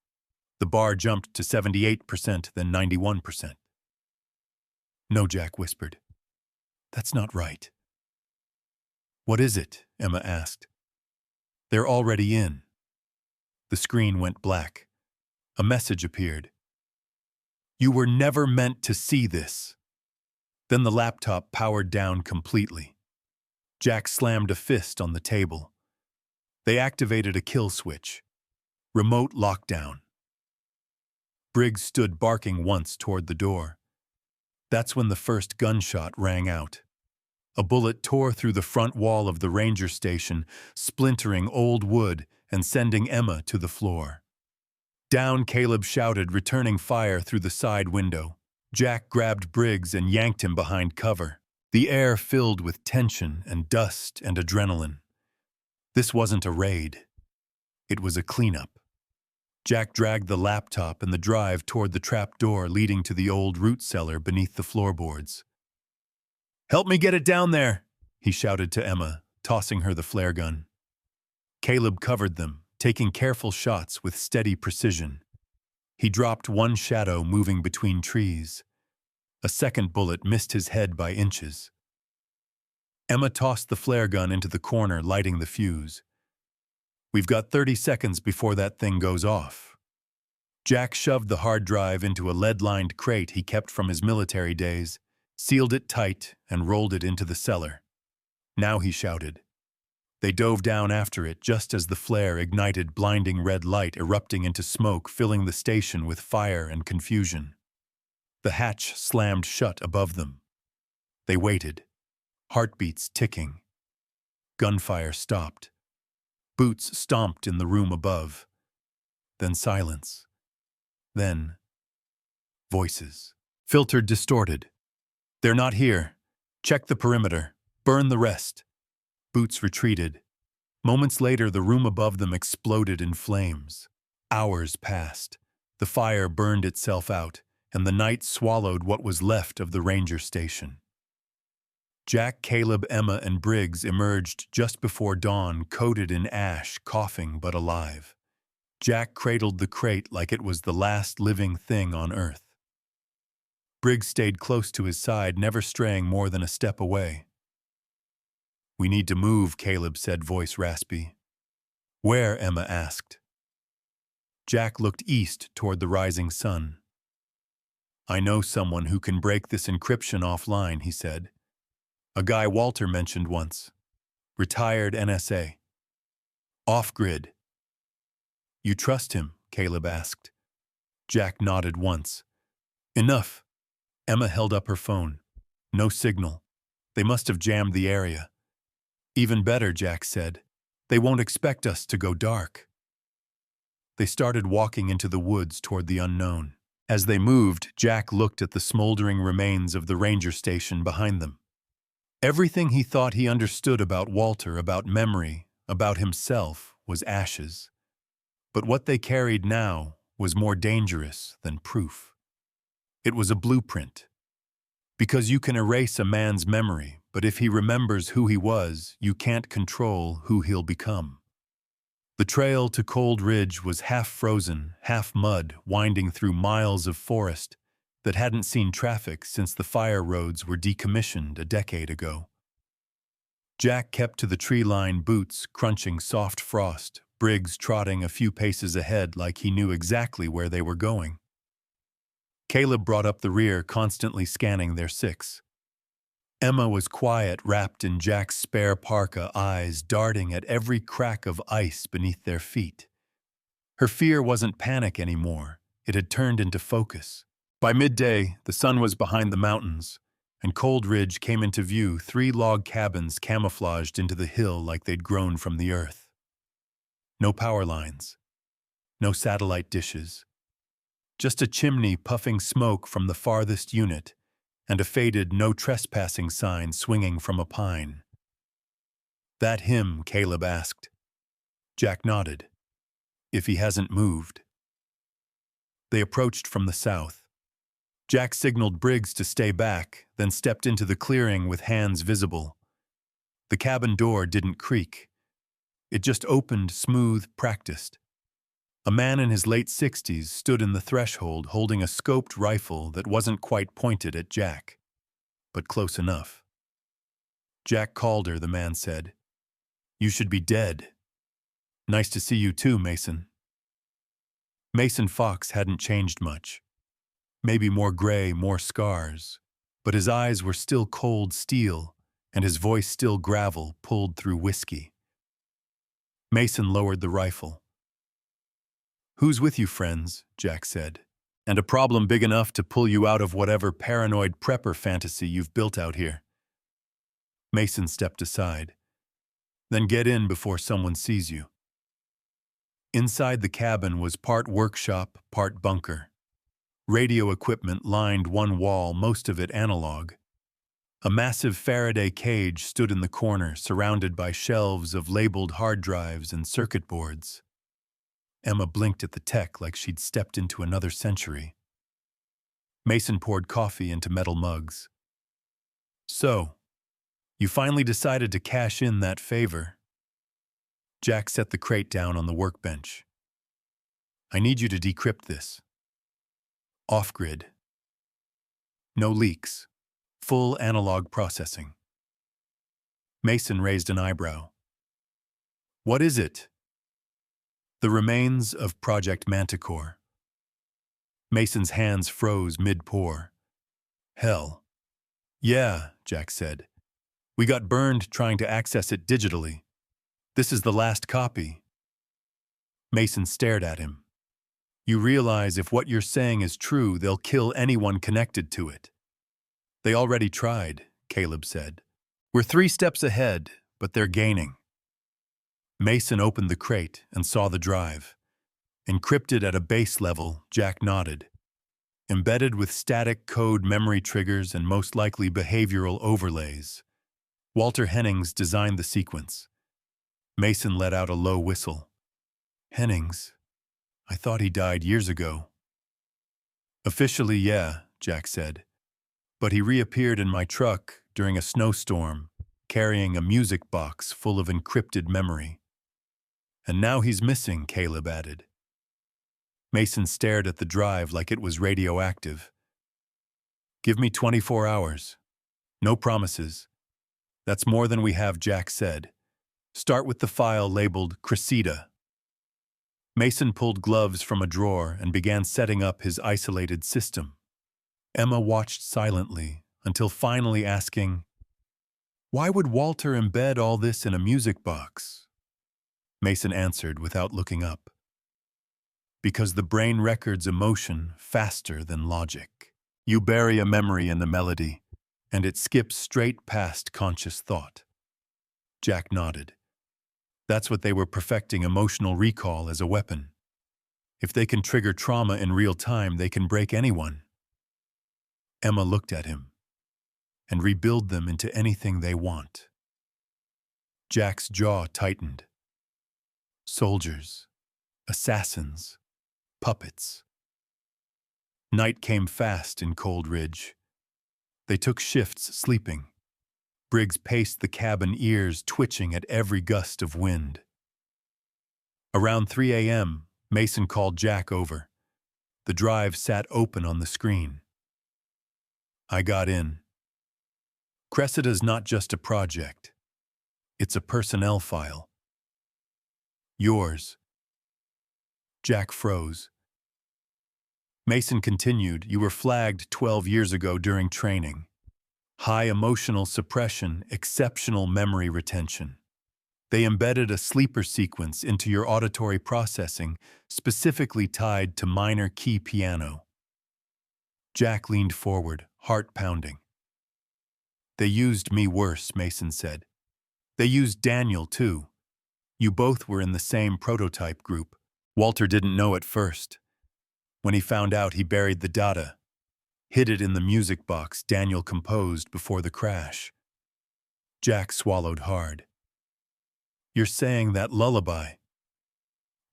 The bar jumped to 78%, then 91%. No, Jack whispered. That's not right. What is it? Emma asked. They're already in. The screen went black. A message appeared. You were never meant to see this. Then the laptop powered down completely. Jack slammed a fist on the table. They activated a kill switch. Remote lockdown. Briggs stood barking once toward the door. That's when the first gunshot rang out. A bullet tore through the front wall of the ranger station, splintering old wood and sending Emma to the floor. Down, Caleb shouted, returning fire through the side window. Jack grabbed Briggs and yanked him behind cover. The air filled with tension and dust and adrenaline. This wasn't a raid. It was a cleanup. Jack dragged the laptop and the drive toward the trap door leading to the old root cellar beneath the floorboards. Help me get it down there, he shouted to Emma, tossing her the flare gun. Caleb covered them, taking careful shots with steady precision. He dropped one shadow moving between trees. A second bullet missed his head by inches. Emma tossed the flare gun into the corner, lighting the fuse. We've got 30 seconds before that thing goes off. Jack shoved the hard drive into a lead-lined crate he kept from his military days, sealed it tight, and rolled it into the cellar. Now he shouted. They dove down after it just as the flare ignited blinding red light erupting into smoke, filling the station with fire and confusion. The hatch slammed shut above them. They waited, heartbeats ticking. Gunfire stopped. Boots stomped in the room above. Then silence. Then voices. Filtered, distorted. They're not here. Check the perimeter. Burn the rest. Boots retreated. Moments later, the room above them exploded in flames. Hours passed. The fire burned itself out, and the night swallowed what was left of the ranger station. Jack, Caleb, Emma, and Briggs emerged just before dawn, coated in ash, coughing but alive. Jack cradled the crate like it was the last living thing on Earth. Briggs stayed close to his side, never straying more than a step away. We need to move, Caleb said, voice raspy. Where? Emma asked. Jack looked east toward the rising sun. I know someone who can break this encryption offline, he said. A guy Walter mentioned once. Retired NSA. Off-grid. You trust him? Caleb asked. Jack nodded once. Enough. Emma held up her phone. No signal. They must have jammed the area. Even better, Jack said. They won't expect us to go dark. They started walking into the woods toward the unknown. As they moved, Jack looked at the smoldering remains of the ranger station behind them. Everything he thought he understood about Walter, about memory, about himself, was ashes. But what they carried now was more dangerous than proof. It was a blueprint. Because you can erase a man's memory, but if he remembers who he was, you can't control who he'll become. The trail to Cold Ridge was half frozen, half mud, winding through miles of forest that hadn't seen traffic since the fire roads were decommissioned a decade ago. Jack kept to the tree-lined boots, crunching soft frost, Briggs trotting a few paces ahead like he knew exactly where they were going. Caleb brought up the rear, constantly scanning their six. Emma was quiet, wrapped in Jack's spare parka, eyes darting at every crack of ice beneath their feet. Her fear wasn't panic anymore. It had turned into focus. By midday, the sun was behind the mountains. and Cold Ridge came into view, 3 log cabins camouflaged into the hill like they'd grown from the earth. No power lines, no satellite dishes, just a chimney puffing smoke from the farthest unit and a faded no trespassing sign swinging from a pine. "That him?" Caleb asked. Jack nodded. "If he hasn't moved." They approached from the south. Jack signaled Briggs to stay back, then stepped into the clearing with hands visible. The cabin door didn't creak. It just opened smooth, practiced. A man in his late 60s stood in the threshold holding a scoped rifle that wasn't quite pointed at Jack, but close enough. "Jack Calder," the man said. "You should be dead." "Nice to see you too, Mason." Mason Fox hadn't changed much. Maybe more gray, more scars, but his eyes were still cold steel, and his voice still gravel pulled through whiskey. Mason lowered the rifle. "Who's with you, friends?" Jack said. "And a problem big enough to pull you out of whatever paranoid prepper fantasy you've built out here." Mason stepped aside. "Then get in before someone sees you." Inside the cabin was part workshop, part bunker. Radio equipment lined one wall, most of it analog. A massive Faraday cage stood in the corner, surrounded by shelves of labeled hard drives and circuit boards. Emma blinked at the tech like she'd stepped into another century. Mason poured coffee into metal mugs. "So, you finally decided to cash in that favor." Jack set the crate down on the workbench. "I need you to decrypt this. Off-grid. No leaks. Full analog processing." Mason raised an eyebrow. "What is it?" "The remains of Project Manticore." Mason's hands froze mid-pour. "Hell." "Yeah," Jack said. "We got burned trying to access it digitally. This is the last copy." Mason stared at him. "You realize if what you're saying is true, they'll kill anyone connected to it." "They already tried," Caleb said. "We're 3 steps ahead, but they're gaining." Mason opened the crate and saw the drive. Encrypted at a base level, Jack nodded. Embedded with static code memory triggers and most likely behavioral overlays. Walter Hennings designed the sequence. Mason let out a low whistle. "Hennings? I thought he died years ago." "Officially, yeah," Jack said. "But he reappeared in my truck during a snowstorm, carrying a music box full of encrypted memory." "And now he's missing," Caleb added. Mason stared at the drive like it was radioactive. "Give me 24 hours. No promises. That's more than we have," Jack said. "Start with the file labeled Cressida." Mason pulled gloves from a drawer and began setting up his isolated system. Emma watched silently until finally asking, "Why would Walter embed all this in a music box?" Mason answered without looking up. "Because the brain records emotion faster than logic. You bury a memory in the melody, and it skips straight past conscious thought." Jack nodded. That's what they were perfecting, emotional recall as a weapon. If they can trigger trauma in real time, they can break anyone. Emma looked at him. "And rebuild them into anything they want." Jack's jaw tightened. Soldiers, assassins, puppets. Night came fast in Cold Ridge. They took shifts sleeping. Briggs paced the cabin, ears twitching at every gust of wind. Around 3 a.m., Mason called Jack over. The drive sat open on the screen. "I got in. Cressida's not just a project. It's a personnel file. Yours." Jack froze. Mason continued, "You were flagged 12 years ago during training. High emotional suppression, exceptional memory retention. They embedded a sleeper sequence into your auditory processing, specifically tied to minor key piano." Jack leaned forward, heart pounding. They used me worse, Mason said. They used Daniel, too. You both were in the same prototype group. Walter didn't know at first. When he found out, he buried the data, hid it in the music box Daniel composed before the crash. Jack swallowed hard. You're saying that lullaby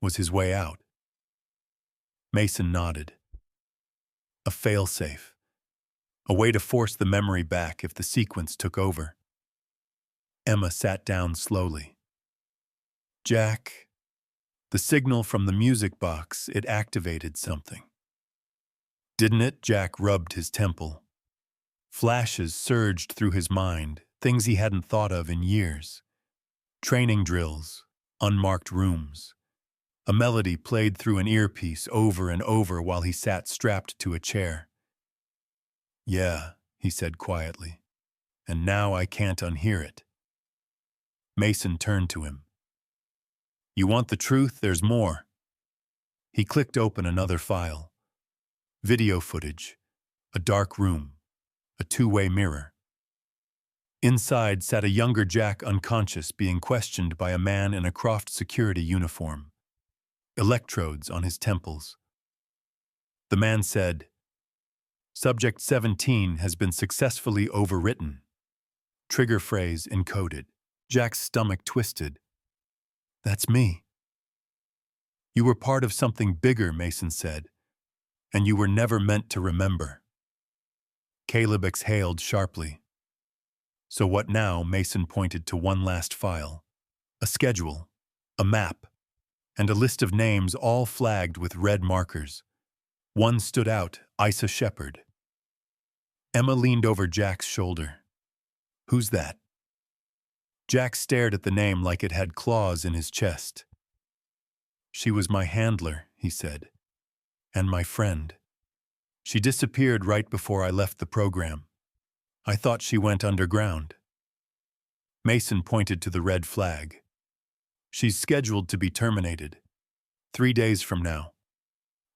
was his way out? Mason nodded. A failsafe. A way to force the memory back if the sequence took over. Emma sat down slowly. Jack, the signal from the music box, it activated something. Didn't it? Jack rubbed his temple. Flashes surged through his mind, things he hadn't thought of in years. Training drills, unmarked rooms. A melody played through an earpiece over and over while he sat strapped to a chair. Yeah, he said quietly, and now I can't unhear it. Mason turned to him. You want the truth? There's more. He clicked open another file. Video footage, a dark room, a two-way mirror. Inside sat a younger Jack unconscious, being questioned by a man in a Croft security uniform. Electrodes on his temples. The man said, Subject 17 has been successfully overwritten. Trigger phrase encoded. Jack's stomach twisted. That's me. You were part of something bigger, Mason said, and you were never meant to remember. Caleb exhaled sharply. So what now? Mason pointed to one last file. A schedule, a map, and a list of names all flagged with red markers. One stood out, Isa Shepard. Emma leaned over Jack's shoulder. Who's that? Jack stared at the name like it had claws in his chest. She was my handler, he said, and my friend. She disappeared right before I left the program. I thought she went underground. Mason pointed to the red flag. She's scheduled to be terminated. 3 days from now.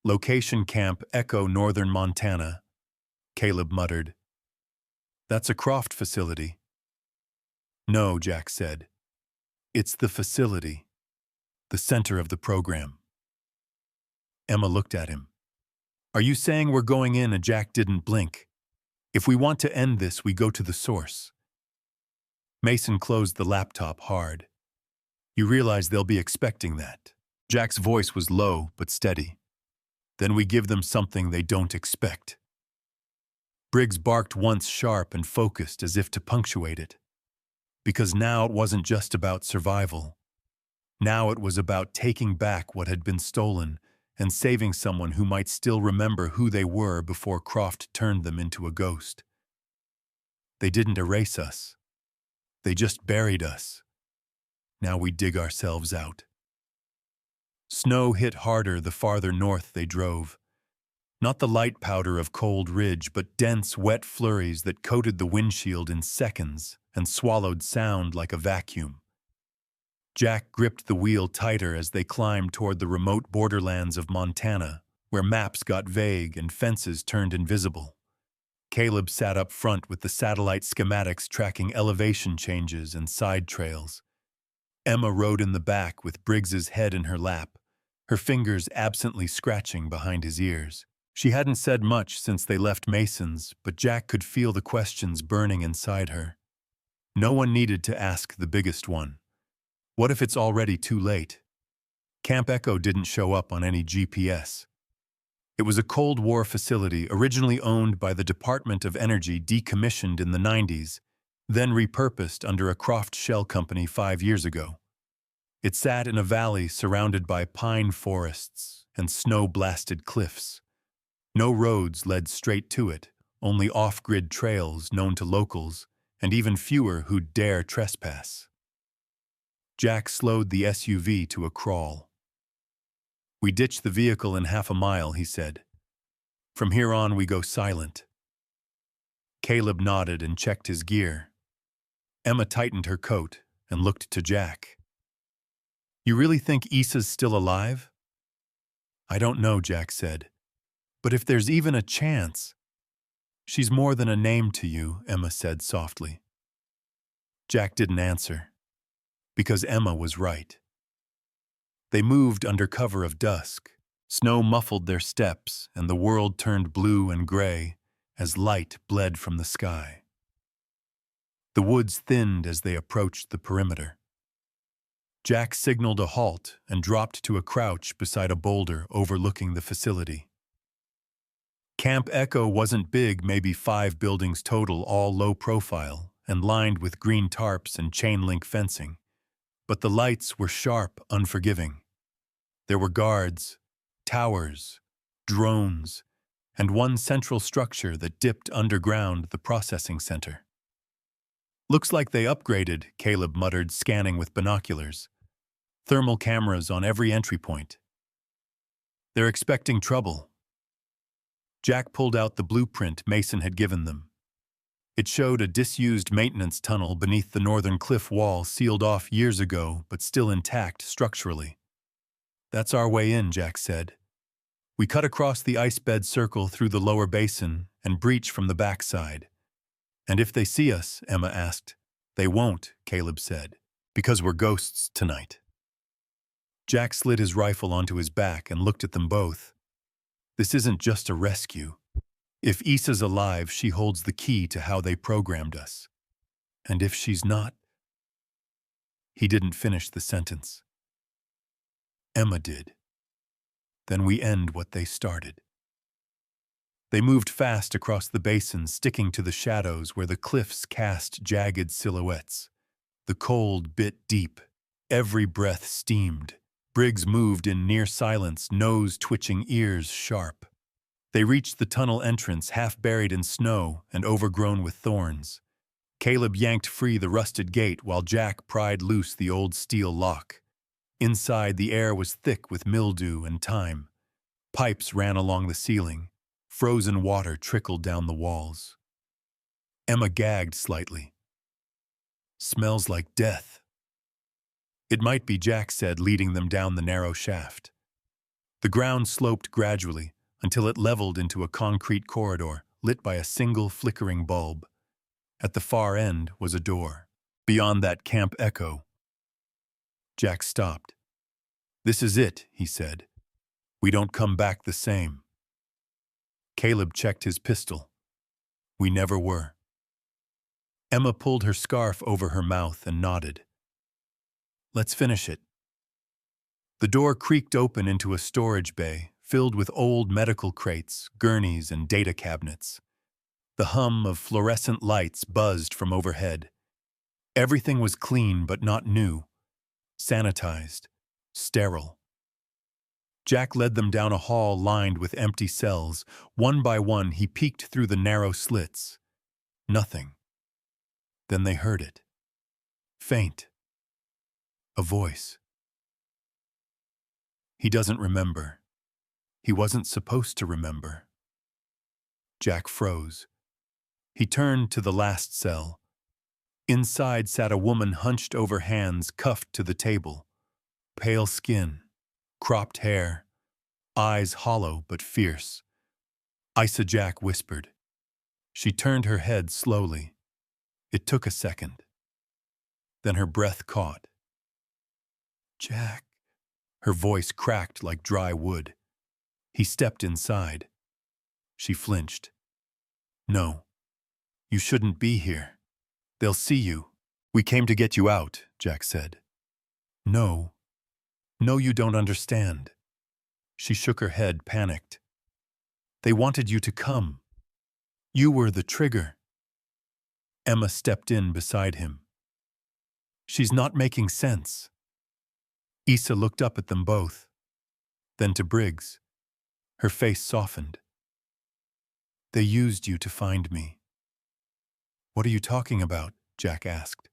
Location Camp Echo, Northern Montana. Caleb muttered. That's a Croft facility. No, Jack said. It's the facility. The center of the program. Emma looked at him. Are you saying we're going in? And Jack didn't blink. If we want to end this, we go to the source. Mason closed the laptop hard. You realize they'll be expecting that. Jack's voice was low but steady. Then we give them something they don't expect. Briggs barked once, sharp and focused, as if to punctuate it. Because now it wasn't just about survival. Now it was about taking back what had been stolen and saving someone who might still remember who they were before Croft turned them into a ghost. They didn't erase us. They just buried us. Now we dig ourselves out. Snow hit harder the farther north they drove. Not the light powder of Cold Ridge, but dense, wet flurries that coated the windshield in seconds and swallowed sound like a vacuum. Jack gripped the wheel tighter as they climbed toward the remote borderlands of Montana, where maps got vague and fences turned invisible. Caleb sat up front with the satellite schematics tracking elevation changes and side trails. Emma rode in the back with Briggs's head in her lap, her fingers absently scratching behind his ears. She hadn't said much since they left Mason's, but Jack could feel the questions burning inside her. No one needed to ask the biggest one. What if it's already too late? Camp Echo didn't show up on any GPS. It was a Cold War facility originally owned by the Department of Energy, decommissioned in the 90s, then repurposed under a Croft shell company 5 years ago. It sat in a valley surrounded by pine forests and snow-blasted cliffs. No roads led straight to it, only off-grid trails known to locals, and even fewer who'd dare trespass. Jack slowed the SUV to a crawl. We ditched the vehicle in half a mile, he said. From here on, we go silent. Caleb nodded and checked his gear. Emma tightened her coat and looked to Jack. You really think Isa's still alive? I don't know, Jack said. But if there's even a chance... She's more than a name to you, Emma said softly. Jack didn't answer, because Emma was right. They moved under cover of dusk. Snow muffled their steps, and the world turned blue and gray as light bled from the sky. The woods thinned as they approached the perimeter. Jack signaled a halt and dropped to a crouch beside a boulder overlooking the facility. Camp Echo wasn't big, maybe 5 buildings total, all low profile and lined with green tarps and chain-link fencing. But the lights were sharp, unforgiving. There were guards, towers, drones, and one central structure that dipped underground, the processing center. Looks like they upgraded, Caleb muttered, scanning with binoculars. Thermal cameras on every entry point. They're expecting trouble. Jack pulled out the blueprint Mason had given them. It showed a disused maintenance tunnel beneath the northern cliff wall, sealed off years ago, but still intact structurally. That's our way in, Jack said. We cut across the ice bed circle through the lower basin and breach from the backside. And if they see us, Emma asked. They won't, Caleb said, because we're ghosts tonight. Jack slid his rifle onto his back and looked at them both. This isn't just a rescue. If Issa's alive, she holds the key to how they programmed us. And if she's not... He didn't finish the sentence. Emma did. Then we end what they started. They moved fast across the basin, sticking to the shadows where the cliffs cast jagged silhouettes. The cold bit deep. Every breath steamed. Briggs moved in near silence, nose twitching, ears sharp. They reached the tunnel entrance, half buried in snow and overgrown with thorns. Caleb yanked free the rusted gate while Jack pried loose the old steel lock. Inside, the air was thick with mildew and time. Pipes ran along the ceiling. Frozen water trickled down the walls. Emma gagged slightly. Smells like death. It might be, Jack said, leading them down the narrow shaft. The ground sloped gradually until it leveled into a concrete corridor lit by a single flickering bulb. At the far end was a door. Beyond that, Camp Echo. Jack stopped. This is it, he said. We don't come back the same. Caleb checked his pistol. We never were. Emma pulled her scarf over her mouth and nodded. Let's finish it. The door creaked open into a storage bay filled with old medical crates, gurneys, and data cabinets. The hum of fluorescent lights buzzed from overhead. Everything was clean but not new. Sanitized. Sterile. Jack led them down a hall lined with empty cells. One by one, he peeked through the narrow slits. Nothing. Then they heard it. Faint. A voice. He doesn't remember. He wasn't supposed to remember. Jack froze. He turned to the last cell. Inside sat a woman hunched over, hands cuffed to the table. Pale skin, cropped hair, eyes hollow but fierce. Issa, Jack whispered. She turned her head slowly. It took a second. Then her breath caught. Jack. Her voice cracked like dry wood. He stepped inside. She flinched. No. You shouldn't be here. They'll see you. We came to get you out, Jack said. No. No, you don't understand. She shook her head, panicked. They wanted you to come. You were the trigger. Emma stepped in beside him. She's not making sense. Issa looked up at them both, then to Briggs. Her face softened. They used you to find me. What are you talking about? Jack asked.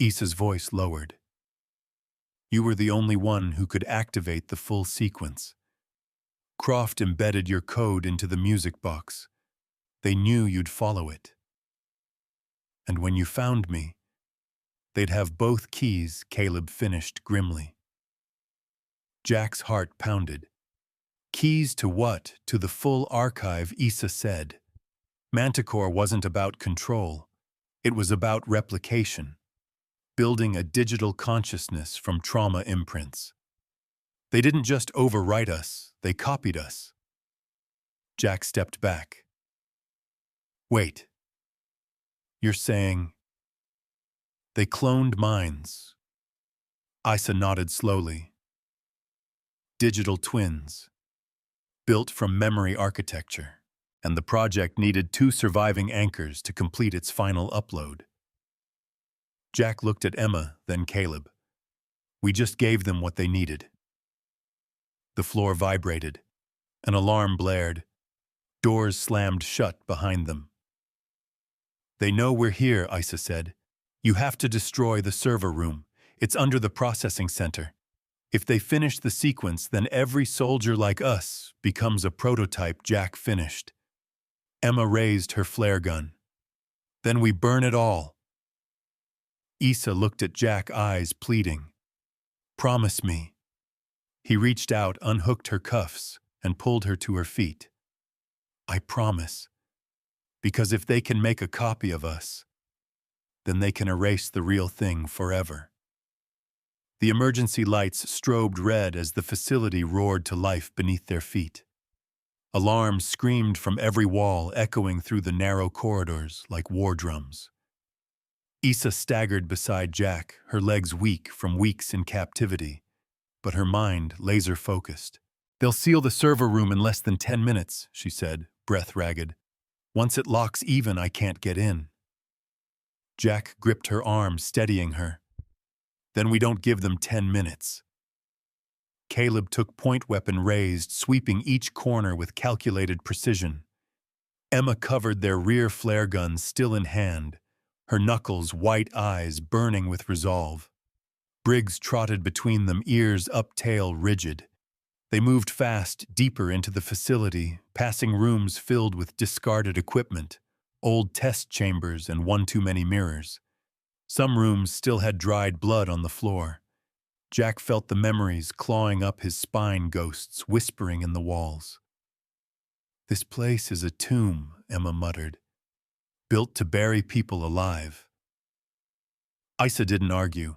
Issa's voice lowered. You were the only one who could activate the full sequence. Croft embedded your code into the music box. They knew you'd follow it. And when you found me, they'd have both keys, Caleb finished grimly. Jack's heart pounded. Keys to what? To the full archive, Issa said. Manticore wasn't about control. It was about replication, building a digital consciousness from trauma imprints. They didn't just overwrite us, they copied us. Jack stepped back. Wait. You're saying they cloned minds? Isa nodded slowly. Digital twins, built from memory architecture, and the project needed 2 surviving anchors to complete its final upload. Jack looked at Emma, then Caleb. We just gave them what they needed. The floor vibrated. An alarm blared. Doors slammed shut behind them. They know we're here, Isa said. You have to destroy the server room. It's under the processing center. If they finish the sequence, then every soldier like us becomes a prototype. Jack finished. Emma raised her flare gun. Then we burn it all. Isa looked at Jack, eyes pleading. Promise me. He reached out, unhooked her cuffs, and pulled her to her feet. I promise. Because if they can make a copy of us, then they can erase the real thing forever. The emergency lights strobed red as the facility roared to life beneath their feet. Alarms screamed from every wall, echoing through the narrow corridors like war drums. Isa staggered beside Jack, her legs weak from weeks in captivity, but her mind laser-focused. They'll seal the server room in less than 10 minutes, she said, breath ragged. Once it locks even, I can't get in. Jack gripped her arm, steadying her. Then we don't give them 10 minutes. Caleb took point weapon raised, sweeping each corner with calculated precision. Emma covered their rear flare guns, still in hand, her knuckles, white eyes burning with resolve. Briggs trotted between them, ears up, tail rigid. They moved fast, deeper into the facility, passing rooms filled with discarded equipment, old test chambers and one too many mirrors. Some rooms still had dried blood on the floor. Jack felt the memories clawing up his spine, ghosts whispering in the walls. This place is a tomb, Emma muttered, built to bury people alive. Isa didn't argue.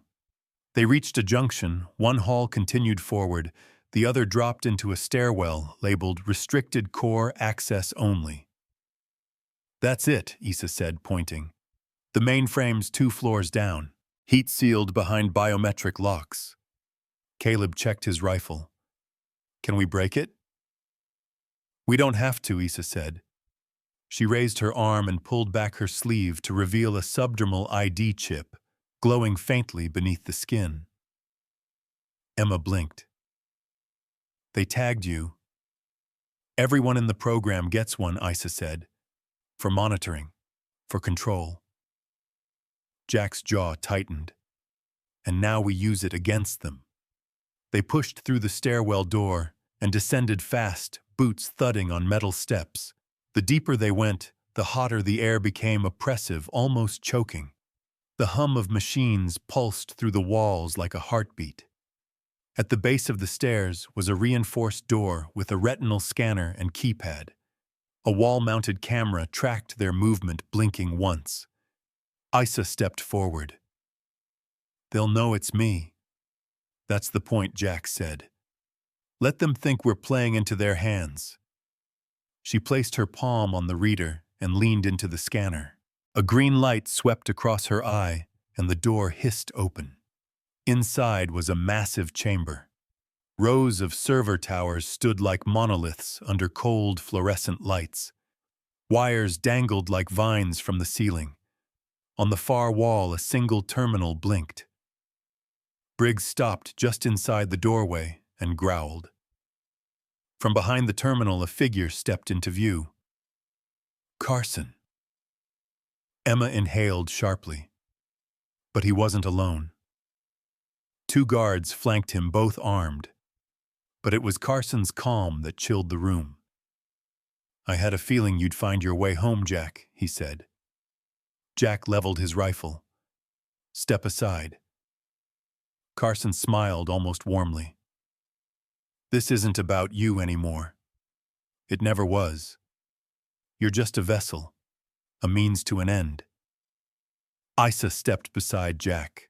They reached a junction, one hall continued forward, the other dropped into a stairwell labeled Restricted Core Access Only. That's it, Isa said, pointing. The mainframe's 2 floors down, heat-sealed behind biometric locks. Caleb checked his rifle. Can we break it? We don't have to, Isa said. She raised her arm and pulled back her sleeve to reveal a subdermal ID chip, glowing faintly beneath the skin. Emma blinked. They tagged you. Everyone in the program gets one, Isa said. For monitoring, for control. Jack's jaw tightened. And now we use it against them. They pushed through the stairwell door and descended fast, boots thudding on metal steps. The deeper they went, the hotter the air became, oppressive, almost choking. The hum of machines pulsed through the walls like a heartbeat. At the base of the stairs was a reinforced door with a retinal scanner and keypad. A wall-mounted camera tracked their movement, blinking once. Isa stepped forward. They'll know it's me. That's the point, Jack said. Let them think we're playing into their hands. She placed her palm on the reader and leaned into the scanner. A green light swept across her eye, and the door hissed open. Inside was a massive chamber. Rows of server towers stood like monoliths under cold fluorescent lights. Wires dangled like vines from the ceiling. On the far wall, a single terminal blinked. Briggs stopped just inside the doorway and growled. From behind the terminal, a figure stepped into view. Carson. Emma inhaled sharply. But he wasn't alone. 2 guards flanked him, both armed. But it was Carson's calm that chilled the room. I had a feeling you'd find your way home, Jack, he said. Jack leveled his rifle. Step aside. Carson smiled almost warmly. This isn't about you anymore. It never was. You're just a vessel, a means to an end. Isa stepped beside Jack.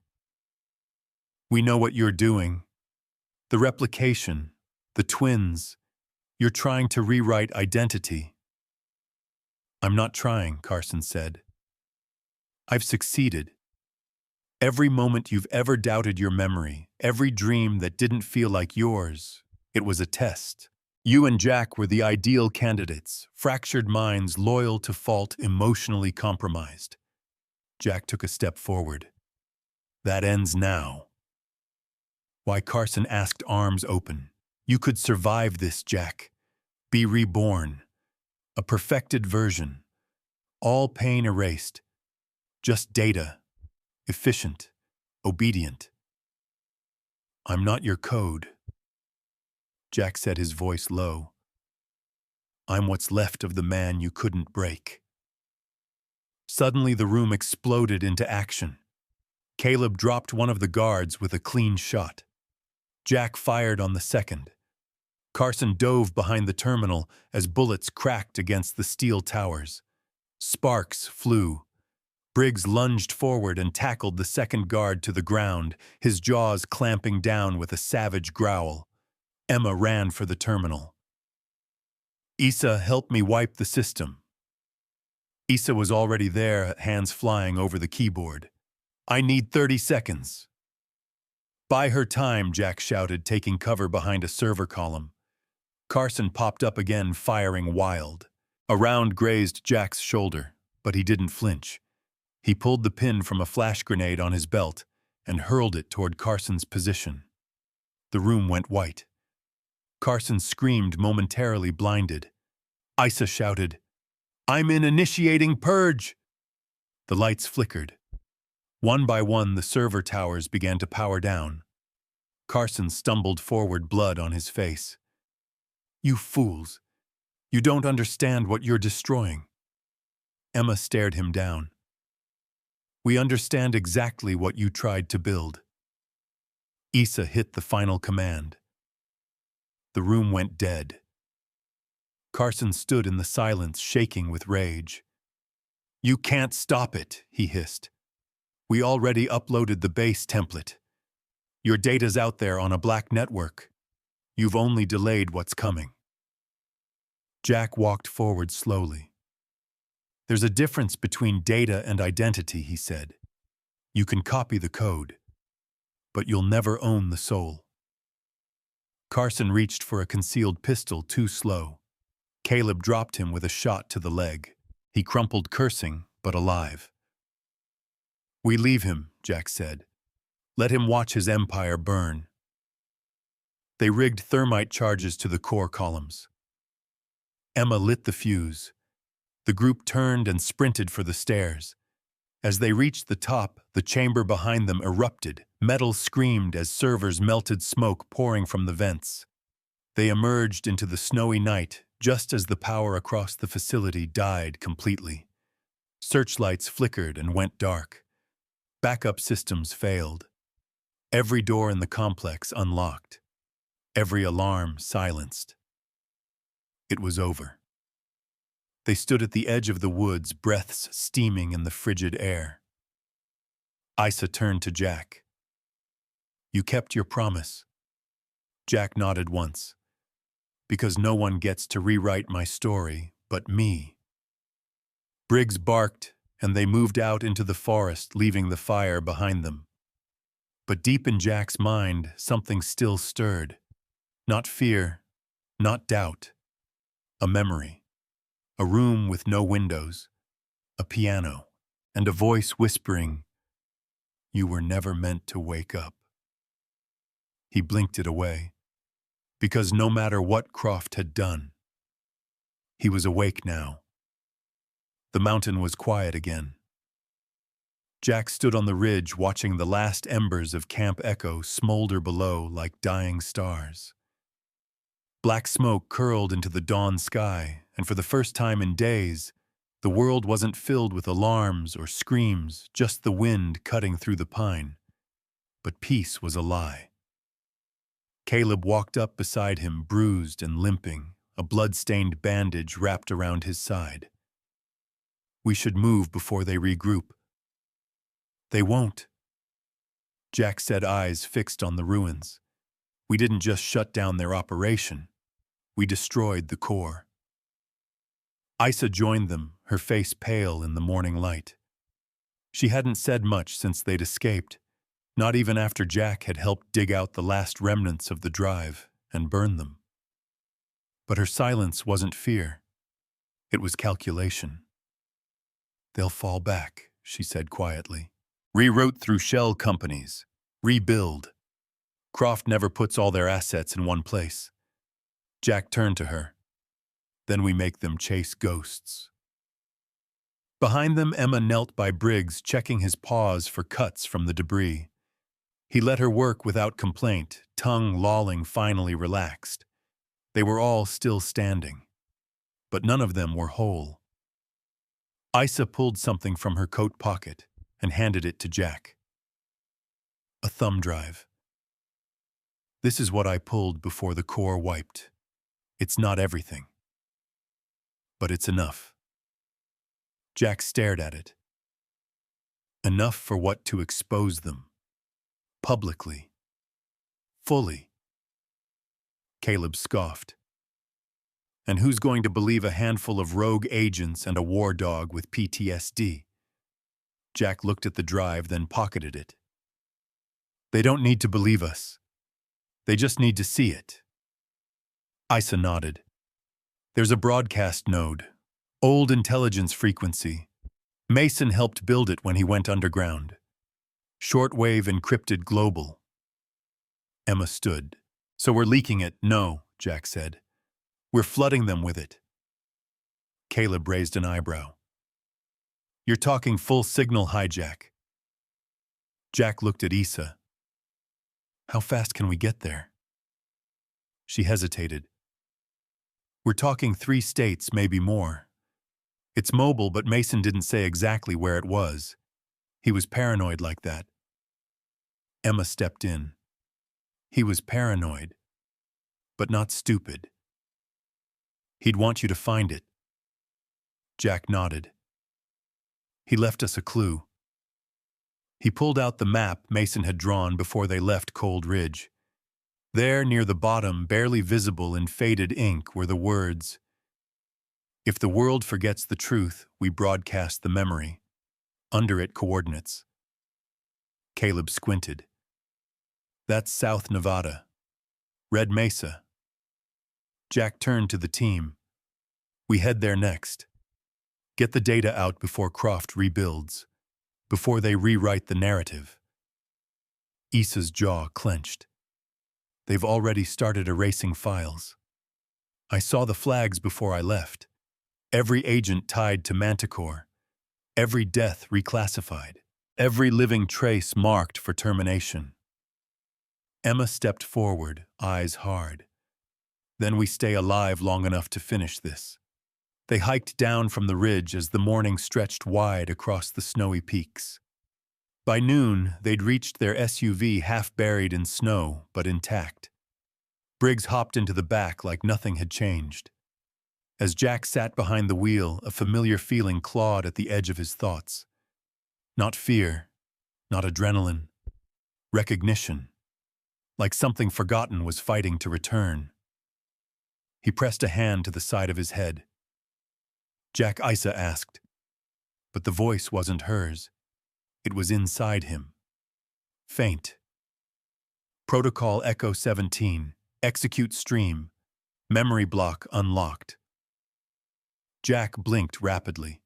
We know what you're doing. The replication, the twins. You're trying to rewrite identity. I'm not trying, Carson said. I've succeeded. Every moment you've ever doubted your memory, every dream that didn't feel like yours, it was a test. You and Jack were the ideal candidates, fractured minds loyal to fault, emotionally compromised. Jack took a step forward. That ends now. Why, Carson asked, arms open. You could survive this, Jack. Be reborn. A perfected version. All pain erased. Just data. Efficient. Obedient. I'm not your code. Jack said, his voice low. I'm what's left of the man you couldn't break. Suddenly the room exploded into action. Caleb dropped one of the guards with a clean shot. Jack fired on the second. Carson dove behind the terminal as bullets cracked against the steel towers. Sparks flew. Briggs lunged forward and tackled the second guard to the ground, his jaws clamping down with a savage growl. Emma ran for the terminal. Isa, help me wipe the system. Isa was already there, hands flying over the keyboard. I need 30 seconds. Buy her time, Jack shouted, taking cover behind a server column. Carson popped up again, firing wild. A round grazed Jack's shoulder, but he didn't flinch. He pulled the pin from a flash grenade on his belt and hurled it toward Carson's position. The room went white. Carson screamed, momentarily blinded. Isa shouted, I'm in initiating purge! The lights flickered. One by one, the server towers began to power down. Carson stumbled forward, blood on his face. You fools! You don't understand what you're destroying. Emma stared him down. We understand exactly what you tried to build. Isa hit the final command. The room went dead. Carson stood in the silence, shaking with rage. You can't stop it, he hissed. We already uploaded the base template. Your data's out there on a black network. You've only delayed what's coming. Jack walked forward slowly. There's a difference between data and identity, he said. You can copy the code, but you'll never own the soul. Carson reached for a concealed pistol, too slow. Caleb dropped him with a shot to the leg. He crumpled, cursing, but alive. We leave him, Jack said. Let him watch his empire burn. They rigged thermite charges to the core columns. Emma lit the fuse. The group turned and sprinted for the stairs. As they reached the top, the chamber behind them erupted. Metal screamed as servers melted, smoke pouring from the vents. They emerged into the snowy night just as the power across the facility died completely. Searchlights flickered and went dark. Backup systems failed. Every door in the complex unlocked. Every alarm silenced. It was over. They stood at the edge of the woods, breaths steaming in the frigid air. Isa turned to Jack. You kept your promise. Jack nodded once. Because no one gets to rewrite my story but me. Briggs barked, and they moved out into the forest, leaving the fire behind them. But deep in Jack's mind, something still stirred. Not fear, not doubt. A memory. A room with no windows. A piano. And a voice whispering, You were never meant to wake up. He blinked it away. Because no matter what Croft had done, he was awake now. The mountain was quiet again. Jack stood on the ridge watching the last embers of Camp Echo smolder below like dying stars. Black smoke curled into the dawn sky, and for the first time in days, the world wasn't filled with alarms or screams, just the wind cutting through the pine. But peace was a lie. Caleb walked up beside him, bruised and limping, a blood-stained bandage wrapped around his side. We should move before they regroup. They won't, Jack said, eyes fixed on the ruins. We didn't just shut down their operation. We destroyed the core. Isa joined them, her face pale in the morning light. She hadn't said much since they'd escaped, not even after Jack had helped dig out the last remnants of the drive and burn them. But her silence wasn't fear. It was calculation. They'll fall back, she said quietly. Reroute through shell companies. Rebuild. Croft never puts all their assets in one place. Jack turned to her. Then we make them chase ghosts. Behind them, Emma knelt by Briggs, checking his paws for cuts from the debris. He let her work without complaint, tongue lolling, finally relaxed. They were all still standing, but none of them were whole. Isa pulled something from her coat pocket and handed it to Jack. A thumb drive. This is what I pulled before the core wiped. It's not everything, but it's enough. Jack stared at it. Enough for what? To expose them. Publicly. Fully. Caleb scoffed. And who's going to believe a handful of rogue agents and a war dog with PTSD? Jack looked at the drive, then pocketed it. They don't need to believe us. They just need to see it. Isa nodded. There's a broadcast node. Old intelligence frequency. Mason helped build it when he went underground. Shortwave encrypted global. Emma stood. So we're leaking it? No, Jack said. We're flooding them with it. Caleb raised an eyebrow. You're talking full signal hijack. Jack looked at Isa. How fast can we get there? She hesitated. We're talking 3 states, maybe more. It's mobile, but Mason didn't say exactly where it was. He was paranoid like that. Emma stepped in. He was paranoid, but not stupid. He'd want you to find it. Jack nodded. He left us a clue. He pulled out the map Mason had drawn before they left Cold Ridge. There, near the bottom, barely visible in faded ink, were the words, "If the world forgets the truth, we broadcast the memory." Under it, coordinates. Caleb squinted. That's South Nevada. Red Mesa. Jack turned to the team. We head there next. Get the data out before Croft rebuilds, before they rewrite the narrative. Isa's jaw clenched. They've already started erasing files. I saw the flags before I left. Every agent tied to Manticore. Every death reclassified. Every living trace marked for termination. Emma stepped forward, eyes hard. Then we stay alive long enough to finish this. They hiked down from the ridge as the morning stretched wide across the snowy peaks. By noon, they'd reached their SUV half buried in snow, but intact. Briggs hopped into the back like nothing had changed. As Jack sat behind the wheel, a familiar feeling clawed at the edge of his thoughts. Not fear, not adrenaline. Recognition. Like something forgotten was fighting to return. He pressed a hand to the side of his head. Jack, Isa asked. But the voice wasn't hers. It was inside him. Faint. Protocol Echo 17. Execute stream. Memory block unlocked. Jack blinked rapidly.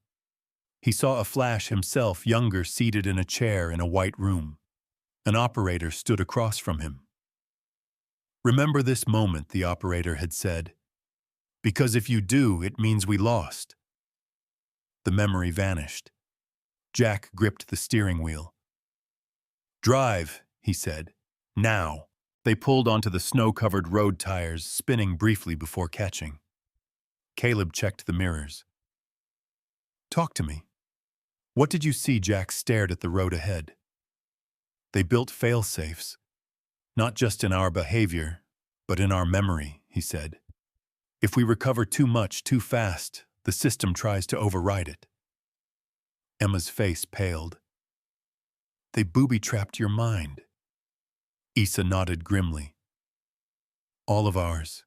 He saw a flash himself, younger, seated in a chair in a white room. An operator stood across from him. Remember this moment, the operator had said. Because if you do, it means we lost. The memory vanished. Jack gripped the steering wheel. Drive, he said. Now. They pulled onto the snow-covered road tires, spinning briefly before catching. Caleb checked the mirrors. Talk to me. What did you see? Jack stared at the road ahead. They built fail-safes. Not just in our behavior, but in our memory, he said. If we recover too much too fast, the system tries to override it. Emma's face paled. They booby-trapped your mind. Issa nodded grimly. All of ours.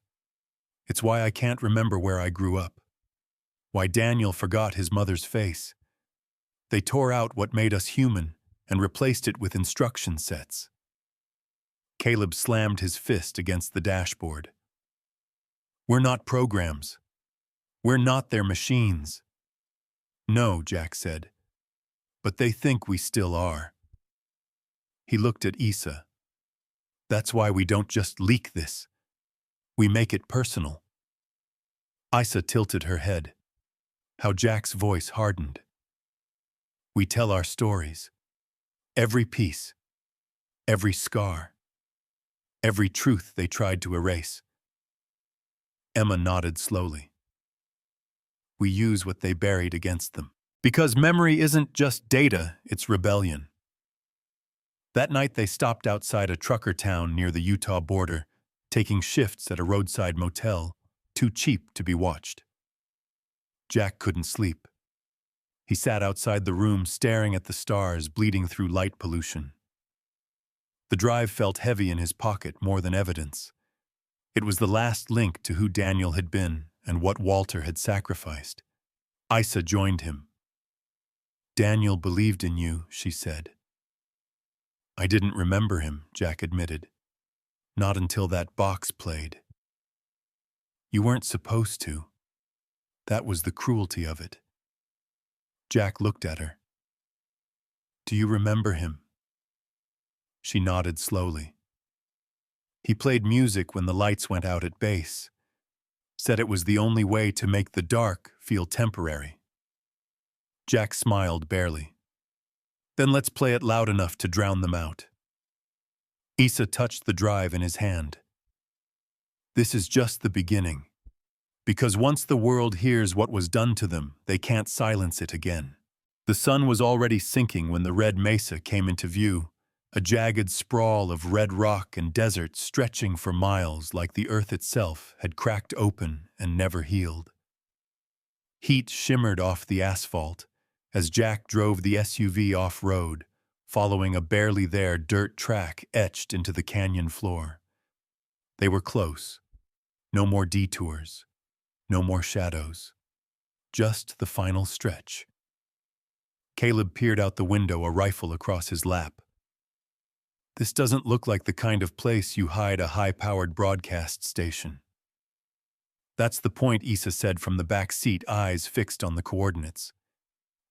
It's why I can't remember where I grew up. Why Daniel forgot his mother's face. They tore out what made us human and replaced it with instruction sets. Caleb slammed his fist against the dashboard. We're not programs. We're not their machines. No, Jack said. But they think we still are. He looked at Issa. That's why we don't just leak this. We make it personal. Issa tilted her head. How Jack's voice hardened. We tell our stories. Every piece. Every scar. Every truth they tried to erase. Emma nodded slowly. We use what they buried against them. Because memory isn't just data, it's rebellion. That night they stopped outside a trucker town near the Utah border, taking shifts at a roadside motel, too cheap to be watched. Jack couldn't sleep. He sat outside the room staring at the stars bleeding through light pollution. The drive felt heavy in his pocket more than evidence. It was the last link to who Daniel had been and what Walter had sacrificed. Issa joined him. Daniel believed in you, she said. I didn't remember him, Jack admitted. Not until that box played. You weren't supposed to. That was the cruelty of it. Jack looked at her. Do you remember him? She nodded slowly. He played music when the lights went out at base. Said it was the only way to make the dark feel temporary. Jack smiled barely. Then let's play it loud enough to drown them out. Issa touched the drive in his hand. This is just the beginning. Because once the world hears what was done to them, they can't silence it again. The sun was already sinking when the Red Mesa came into view, a jagged sprawl of red rock and desert stretching for miles like the earth itself had cracked open and never healed. Heat shimmered off the asphalt as Jack drove the SUV off-road, following a barely there dirt track etched into the canyon floor. They were close. No more detours. No more shadows. Just the final stretch. Caleb peered out the window, a rifle across his lap. This doesn't look like the kind of place you hide a high-powered broadcast station. That's the point, Issa said from the back seat, eyes fixed on the coordinates.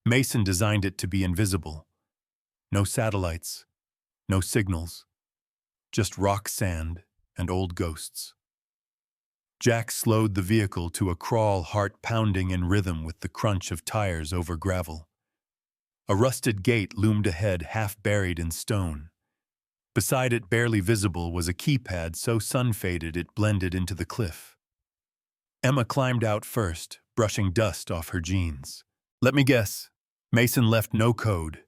Mason designed it to be invisible. No satellites, no signals, just rock sand and old ghosts. Jack slowed the vehicle to a crawl, heart pounding in rhythm with the crunch of tires over gravel. A rusted gate loomed ahead, half buried in stone. Beside it, barely visible, was a keypad so sun-faded it blended into the cliff. Emma climbed out first, brushing dust off her jeans. Let me guess. Mason left no code.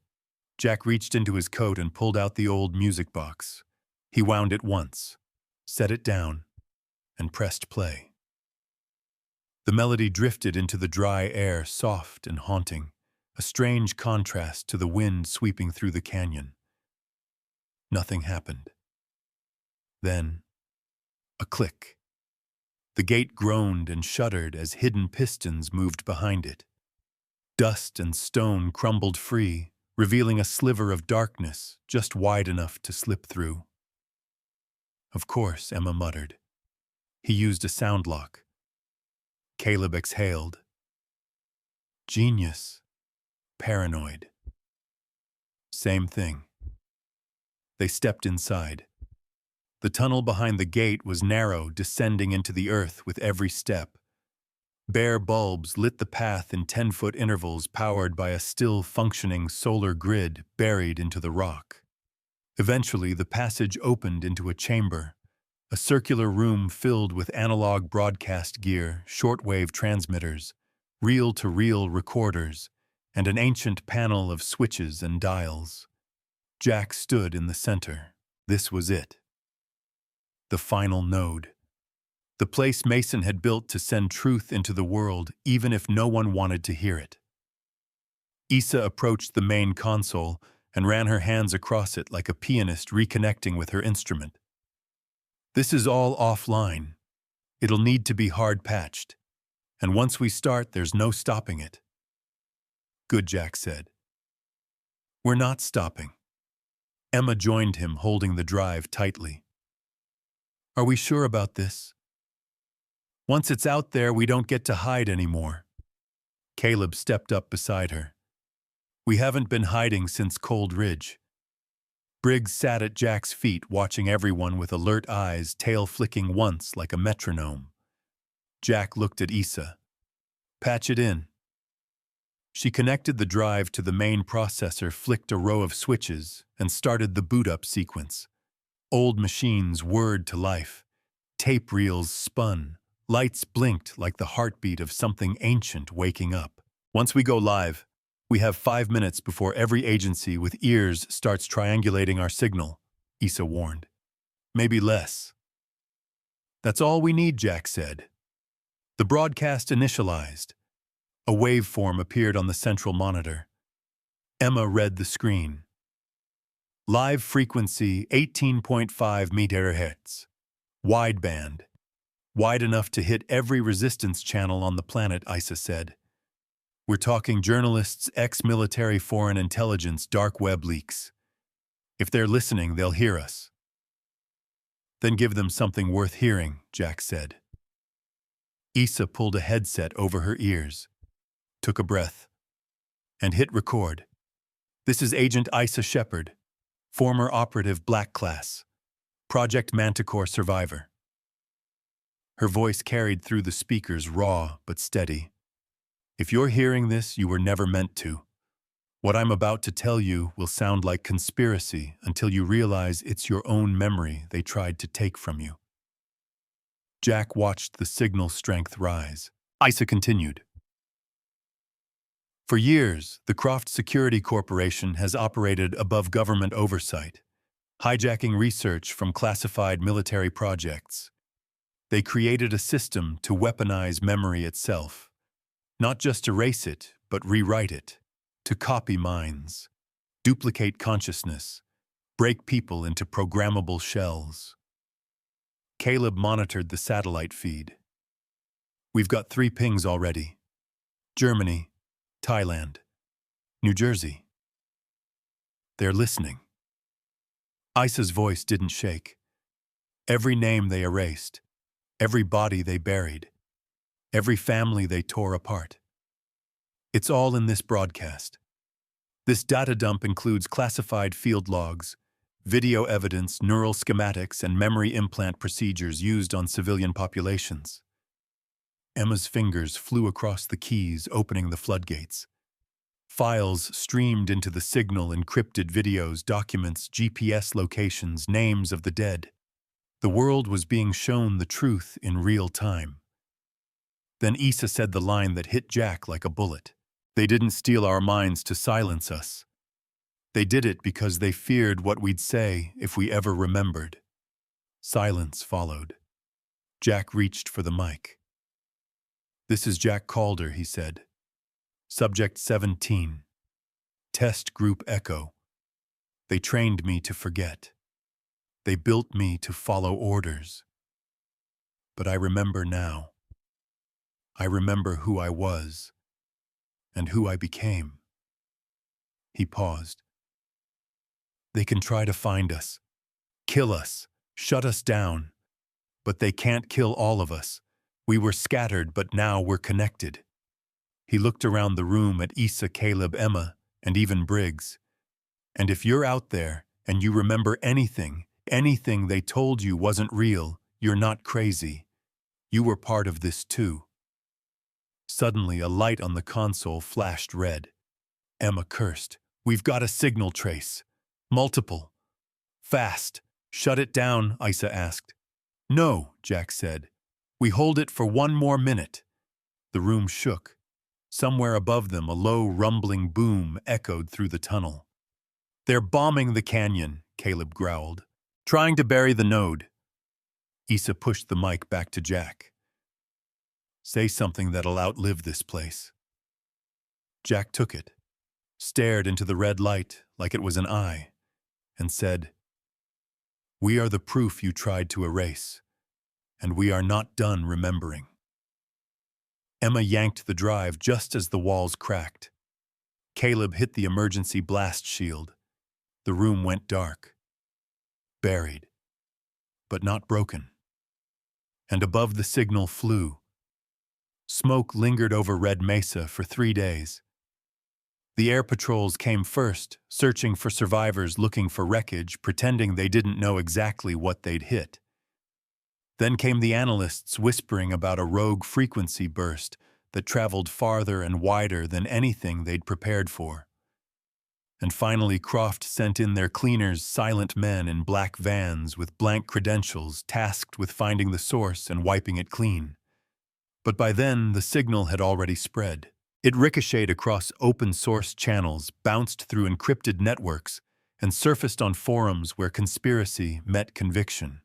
Jack reached into his coat and pulled out the old music box. He wound it once, set it down, and pressed play. The melody drifted into the dry air, soft and haunting, a strange contrast to the wind sweeping through the canyon. Nothing happened. Then, a click. The gate groaned and shuddered as hidden pistons moved behind it. Dust and stone crumbled free, revealing a sliver of darkness just wide enough to slip through. Of course, Emma muttered. He used a sound lock. Caleb exhaled. Genius. Paranoid. Same thing. They stepped inside. The tunnel behind the gate was narrow, descending into the earth with every step. Bare bulbs lit the path in 10-foot intervals, powered by a still-functioning solar grid buried into the rock. Eventually, the passage opened into a chamber, a circular room filled with analog broadcast gear, shortwave transmitters, reel-to-reel recorders, and an ancient panel of switches and dials. Jack stood in the center. This was it. The final node. The place Mason had built to send truth into the world, even if no one wanted to hear it. Issa approached the main console and ran her hands across it like a pianist reconnecting with her instrument. This is all offline. It'll need to be hard-patched. And once we start, there's no stopping it. Good, Jack said. We're not stopping. Emma joined him, holding the drive tightly. Are we sure about this? Once it's out there, we don't get to hide anymore. Caleb stepped up beside her. We haven't been hiding since Cold Ridge. Briggs sat at Jack's feet, watching everyone with alert eyes, tail flicking once like a metronome. Jack looked at Issa. Patch it in. She connected the drive to the main processor, flicked a row of switches, and started the boot-up sequence. Old machines whirred to life. Tape reels spun. Lights blinked like the heartbeat of something ancient waking up. Once we go live, we have 5 minutes before every agency with ears starts triangulating our signal, Issa warned. Maybe less. That's all we need, Jack said. The broadcast initialized. A waveform appeared on the central monitor. Emma read the screen. Live frequency 18.5 MHz. Wideband. Wide enough to hit every resistance channel on the planet, Issa said. We're talking journalists, ex-military, foreign intelligence, dark web leaks. If they're listening, they'll hear us. Then give them something worth hearing, Jack said. Issa pulled a headset over her ears, took a breath, and hit record. This is Agent Issa Shepard, former operative Black Class, Project Manticore survivor. Her voice carried through the speakers, raw but steady. If you're hearing this, you were never meant to. What I'm about to tell you will sound like conspiracy until you realize it's your own memory they tried to take from you. Jack watched the signal strength rise. Issa continued. For years, the Croft Security Corporation has operated above government oversight, hijacking research from classified military projects. They created a system to weaponize memory itself. Not just erase it, but rewrite it, to copy minds, duplicate consciousness, break people into programmable shells. Caleb monitored the satellite feed. We've got 3 pings already. Germany, Thailand, New Jersey. They're listening. Issa's voice didn't shake. Every name they erased, every body they buried, every family they tore apart. It's all in this broadcast. This data dump includes classified field logs, video evidence, neural schematics, and memory implant procedures used on civilian populations. Emma's fingers flew across the keys, opening the floodgates. Files streamed into the signal, encrypted videos, documents, GPS locations, names of the dead. The world was being shown the truth in real time. Then Issa said the line that hit Jack like a bullet. They didn't steal our minds to silence us. They did it because they feared what we'd say if we ever remembered. Silence followed. Jack reached for the mic. This is Jack Calder, he said. Subject 17. Test Group Echo. They trained me to forget. They built me to follow orders. But I remember now. I remember who I was and who I became. He paused. They can try to find us, kill us, shut us down, but they can't kill all of us. We were scattered, but now we're connected. He looked around the room at Issa, Caleb, Emma, and even Briggs. And if you're out there and you remember anything they told you wasn't real, you're not crazy. You were part of this too. Suddenly, a light on the console flashed red. Emma cursed. We've got a signal trace. Multiple. Fast. Shut it down, Issa asked. No, Jack said. We hold it for 1 more minute. The room shook. Somewhere above them, a low, rumbling boom echoed through the tunnel. They're bombing the canyon, Caleb growled. Trying to bury the node. Issa pushed the mic back to Jack. Say something that'll outlive this place. Jack took it. stared into the red light like it was an eye, and said, "We are the proof you tried to erase, and we are not done remembering." Emma yanked the drive just as the walls cracked. Caleb hit the emergency blast shield. The room went dark. Buried, but not broken. And above the signal flew. Smoke lingered over Red Mesa for 3 days. The air patrols came first, searching for survivors looking for wreckage, pretending they didn't know exactly what they'd hit. Then came the analysts whispering about a rogue frequency burst that traveled farther and wider than anything they'd prepared for. And finally, Croft sent in their cleaners, silent men in black vans with blank credentials, tasked with finding the source and wiping it clean. But by then, the signal had already spread. It ricocheted across open-source channels, bounced through encrypted networks, and surfaced on forums where conspiracy met conviction.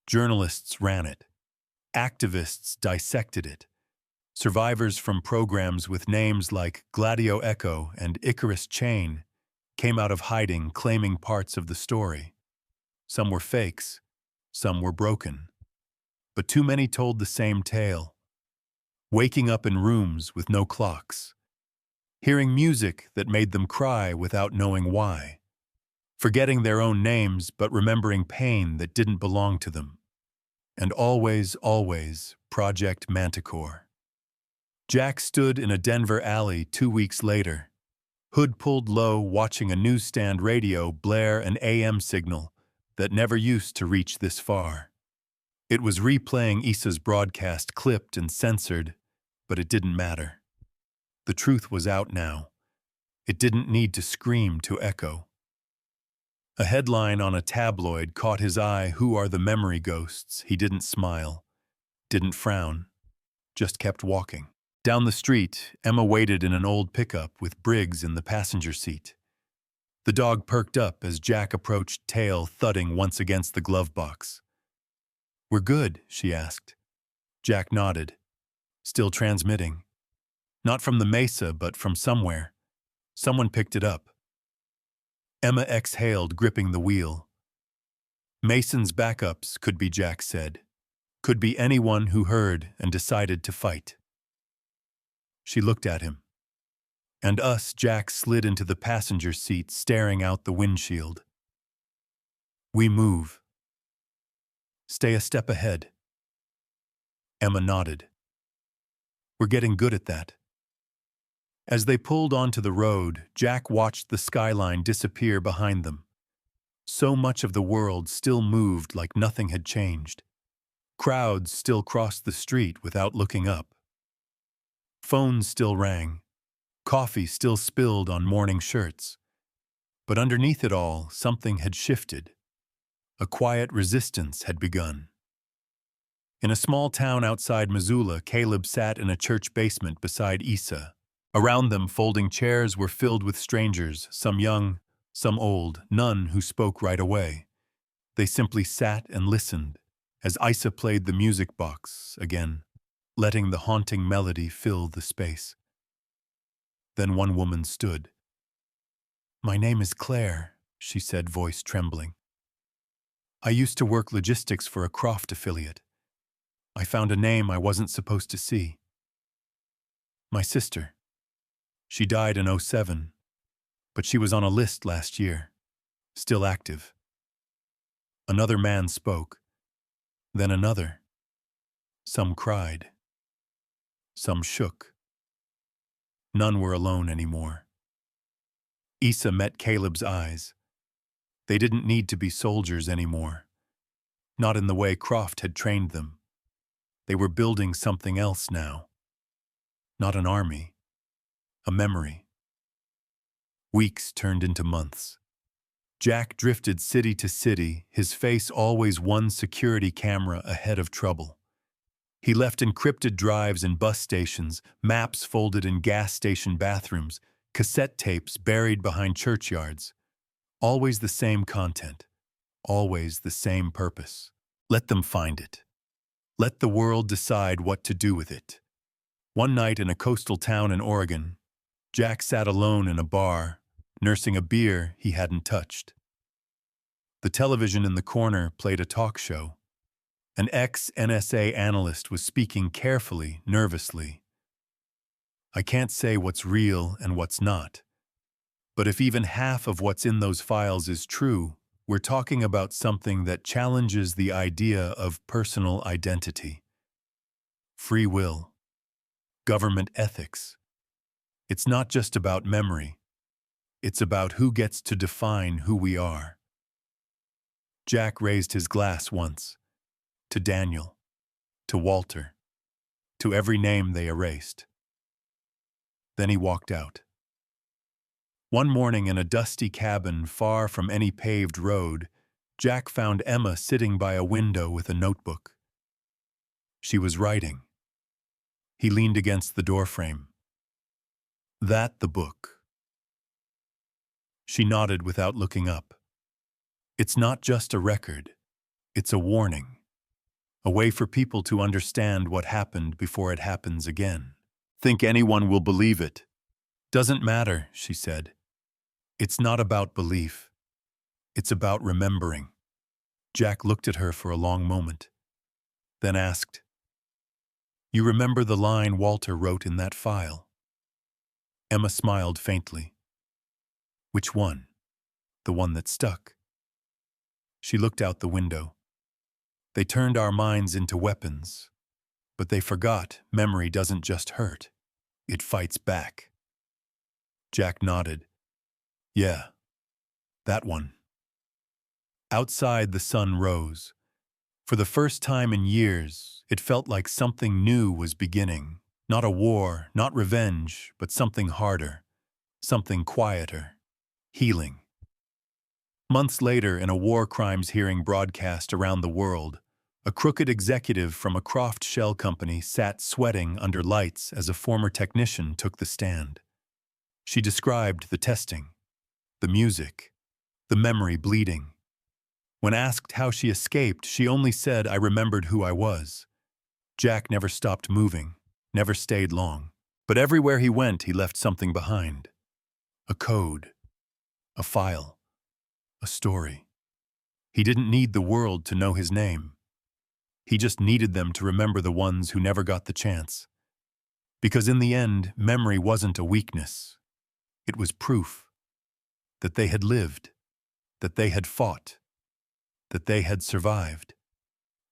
Journalists ran it. Activists dissected it. Survivors from programs with names like Gladio Echo and Icarus Chain came out of hiding claiming parts of the story. Some were fakes, some were broken. But too many told the same tale. Waking up in rooms with no clocks. Hearing music that made them cry without knowing why. Forgetting their own names but remembering pain that didn't belong to them. And always, always, Project Manticore. Jack stood in a Denver alley 2 weeks later. Hood pulled low, watching a newsstand radio blare an AM signal that never used to reach this far. It was replaying Issa's broadcast, clipped and censored, but it didn't matter. The truth was out now. It didn't need to scream to echo. A headline on a tabloid caught his eye. Who are the memory ghosts? He didn't smile, didn't frown, just kept walking. Down the street, Emma waited in an old pickup with Briggs in the passenger seat. The dog perked up as Jack approached, tail thudding once against the glove box. "We're good," she asked. Jack nodded, still transmitting. Not from the Mesa, but from somewhere. Someone picked it up. Emma exhaled, gripping the wheel. Mason's backups, could be, Jack said. Could be anyone who heard and decided to fight. She looked at him. And us, Jack slid into the passenger seat, staring out the windshield. "We move. Stay a step ahead." Emma nodded. "We're getting good at that." As they pulled onto the road, Jack watched the skyline disappear behind them. So much of the world still moved like nothing had changed. Crowds still crossed the street without looking up. Phones still rang. Coffee still spilled on morning shirts. But underneath it all, something had shifted. A quiet resistance had begun. In a small town outside Missoula, Caleb sat in a church basement beside Issa. Around them, folding chairs were filled with strangers, some young, some old, none who spoke right away. They simply sat and listened as Issa played the music box again, letting the haunting melody fill the space. Then one woman stood. "My name is Claire," she said, voice trembling. "I used to work logistics for a Croft affiliate. I found a name I wasn't supposed to see. My sister. She died in '07, but she was on a list last year, still active." Another man spoke, then another. Some cried. Some shook. None were alone anymore. Issa met Caleb's eyes. They didn't need to be soldiers anymore. Not in the way Croft had trained them. They were building something else now. Not an army. A memory. Weeks turned into months. Jack drifted city to city, his face always one security camera ahead of trouble. He left encrypted drives in bus stations, maps folded in gas station bathrooms, cassette tapes buried behind churchyards. Always the same content. Always the same purpose. Let them find it. Let the world decide what to do with it. One night in a coastal town in Oregon, Jack sat alone in a bar, nursing a beer he hadn't touched. The television in the corner played a talk show. An ex-NSA analyst was speaking carefully, nervously. I can't say what's real and what's not. But if even half of what's in those files is true, we're talking about something that challenges the idea of personal identity. Free will. Government ethics. It's not just about memory. It's about who gets to define who we are. Jack raised his glass once. To Daniel. To Walter. To every name they erased. Then he walked out. One morning in a dusty cabin far from any paved road, Jack found Emma sitting by a window with a notebook. She was writing. He leaned against the doorframe. That the book? She nodded without looking up. It's not just a record. It's a warning. A way for people to understand what happened before it happens again. Think anyone will believe it? Doesn't matter, she said. It's not about belief. It's about remembering. Jack looked at her for a long moment, then asked, You remember the line Walter wrote in that file? Emma smiled faintly. Which one? The one that stuck. She looked out the window. They turned our minds into weapons, but they forgot memory doesn't just hurt. It fights back. Jack nodded. Yeah, that one. Outside, the sun rose. For the first time in years, it felt like something new was beginning. Not a war, not revenge, but something harder, something quieter, healing. Months later, in a war crimes hearing broadcast around the world, a crooked executive from a Croft shell company sat sweating under lights as a former technician took the stand. She described the testing, the music, the memory bleeding. When asked how she escaped, she only said, I remembered who I was. Jack never stopped moving, never stayed long. But everywhere he went, he left something behind. A code, a file, a story. He didn't need the world to know his name. He just needed them to remember the ones who never got the chance. Because in the end, memory wasn't a weakness. It was proof that they had lived, that they had fought, that they had survived.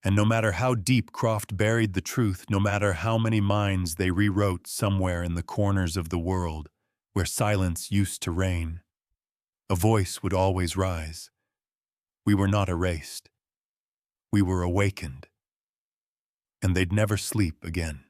And no matter how deep Croft buried the truth, no matter how many minds they rewrote somewhere in the corners of the world where silence used to reign, a voice would always rise. We were not erased. We were awakened. And they'd never sleep again.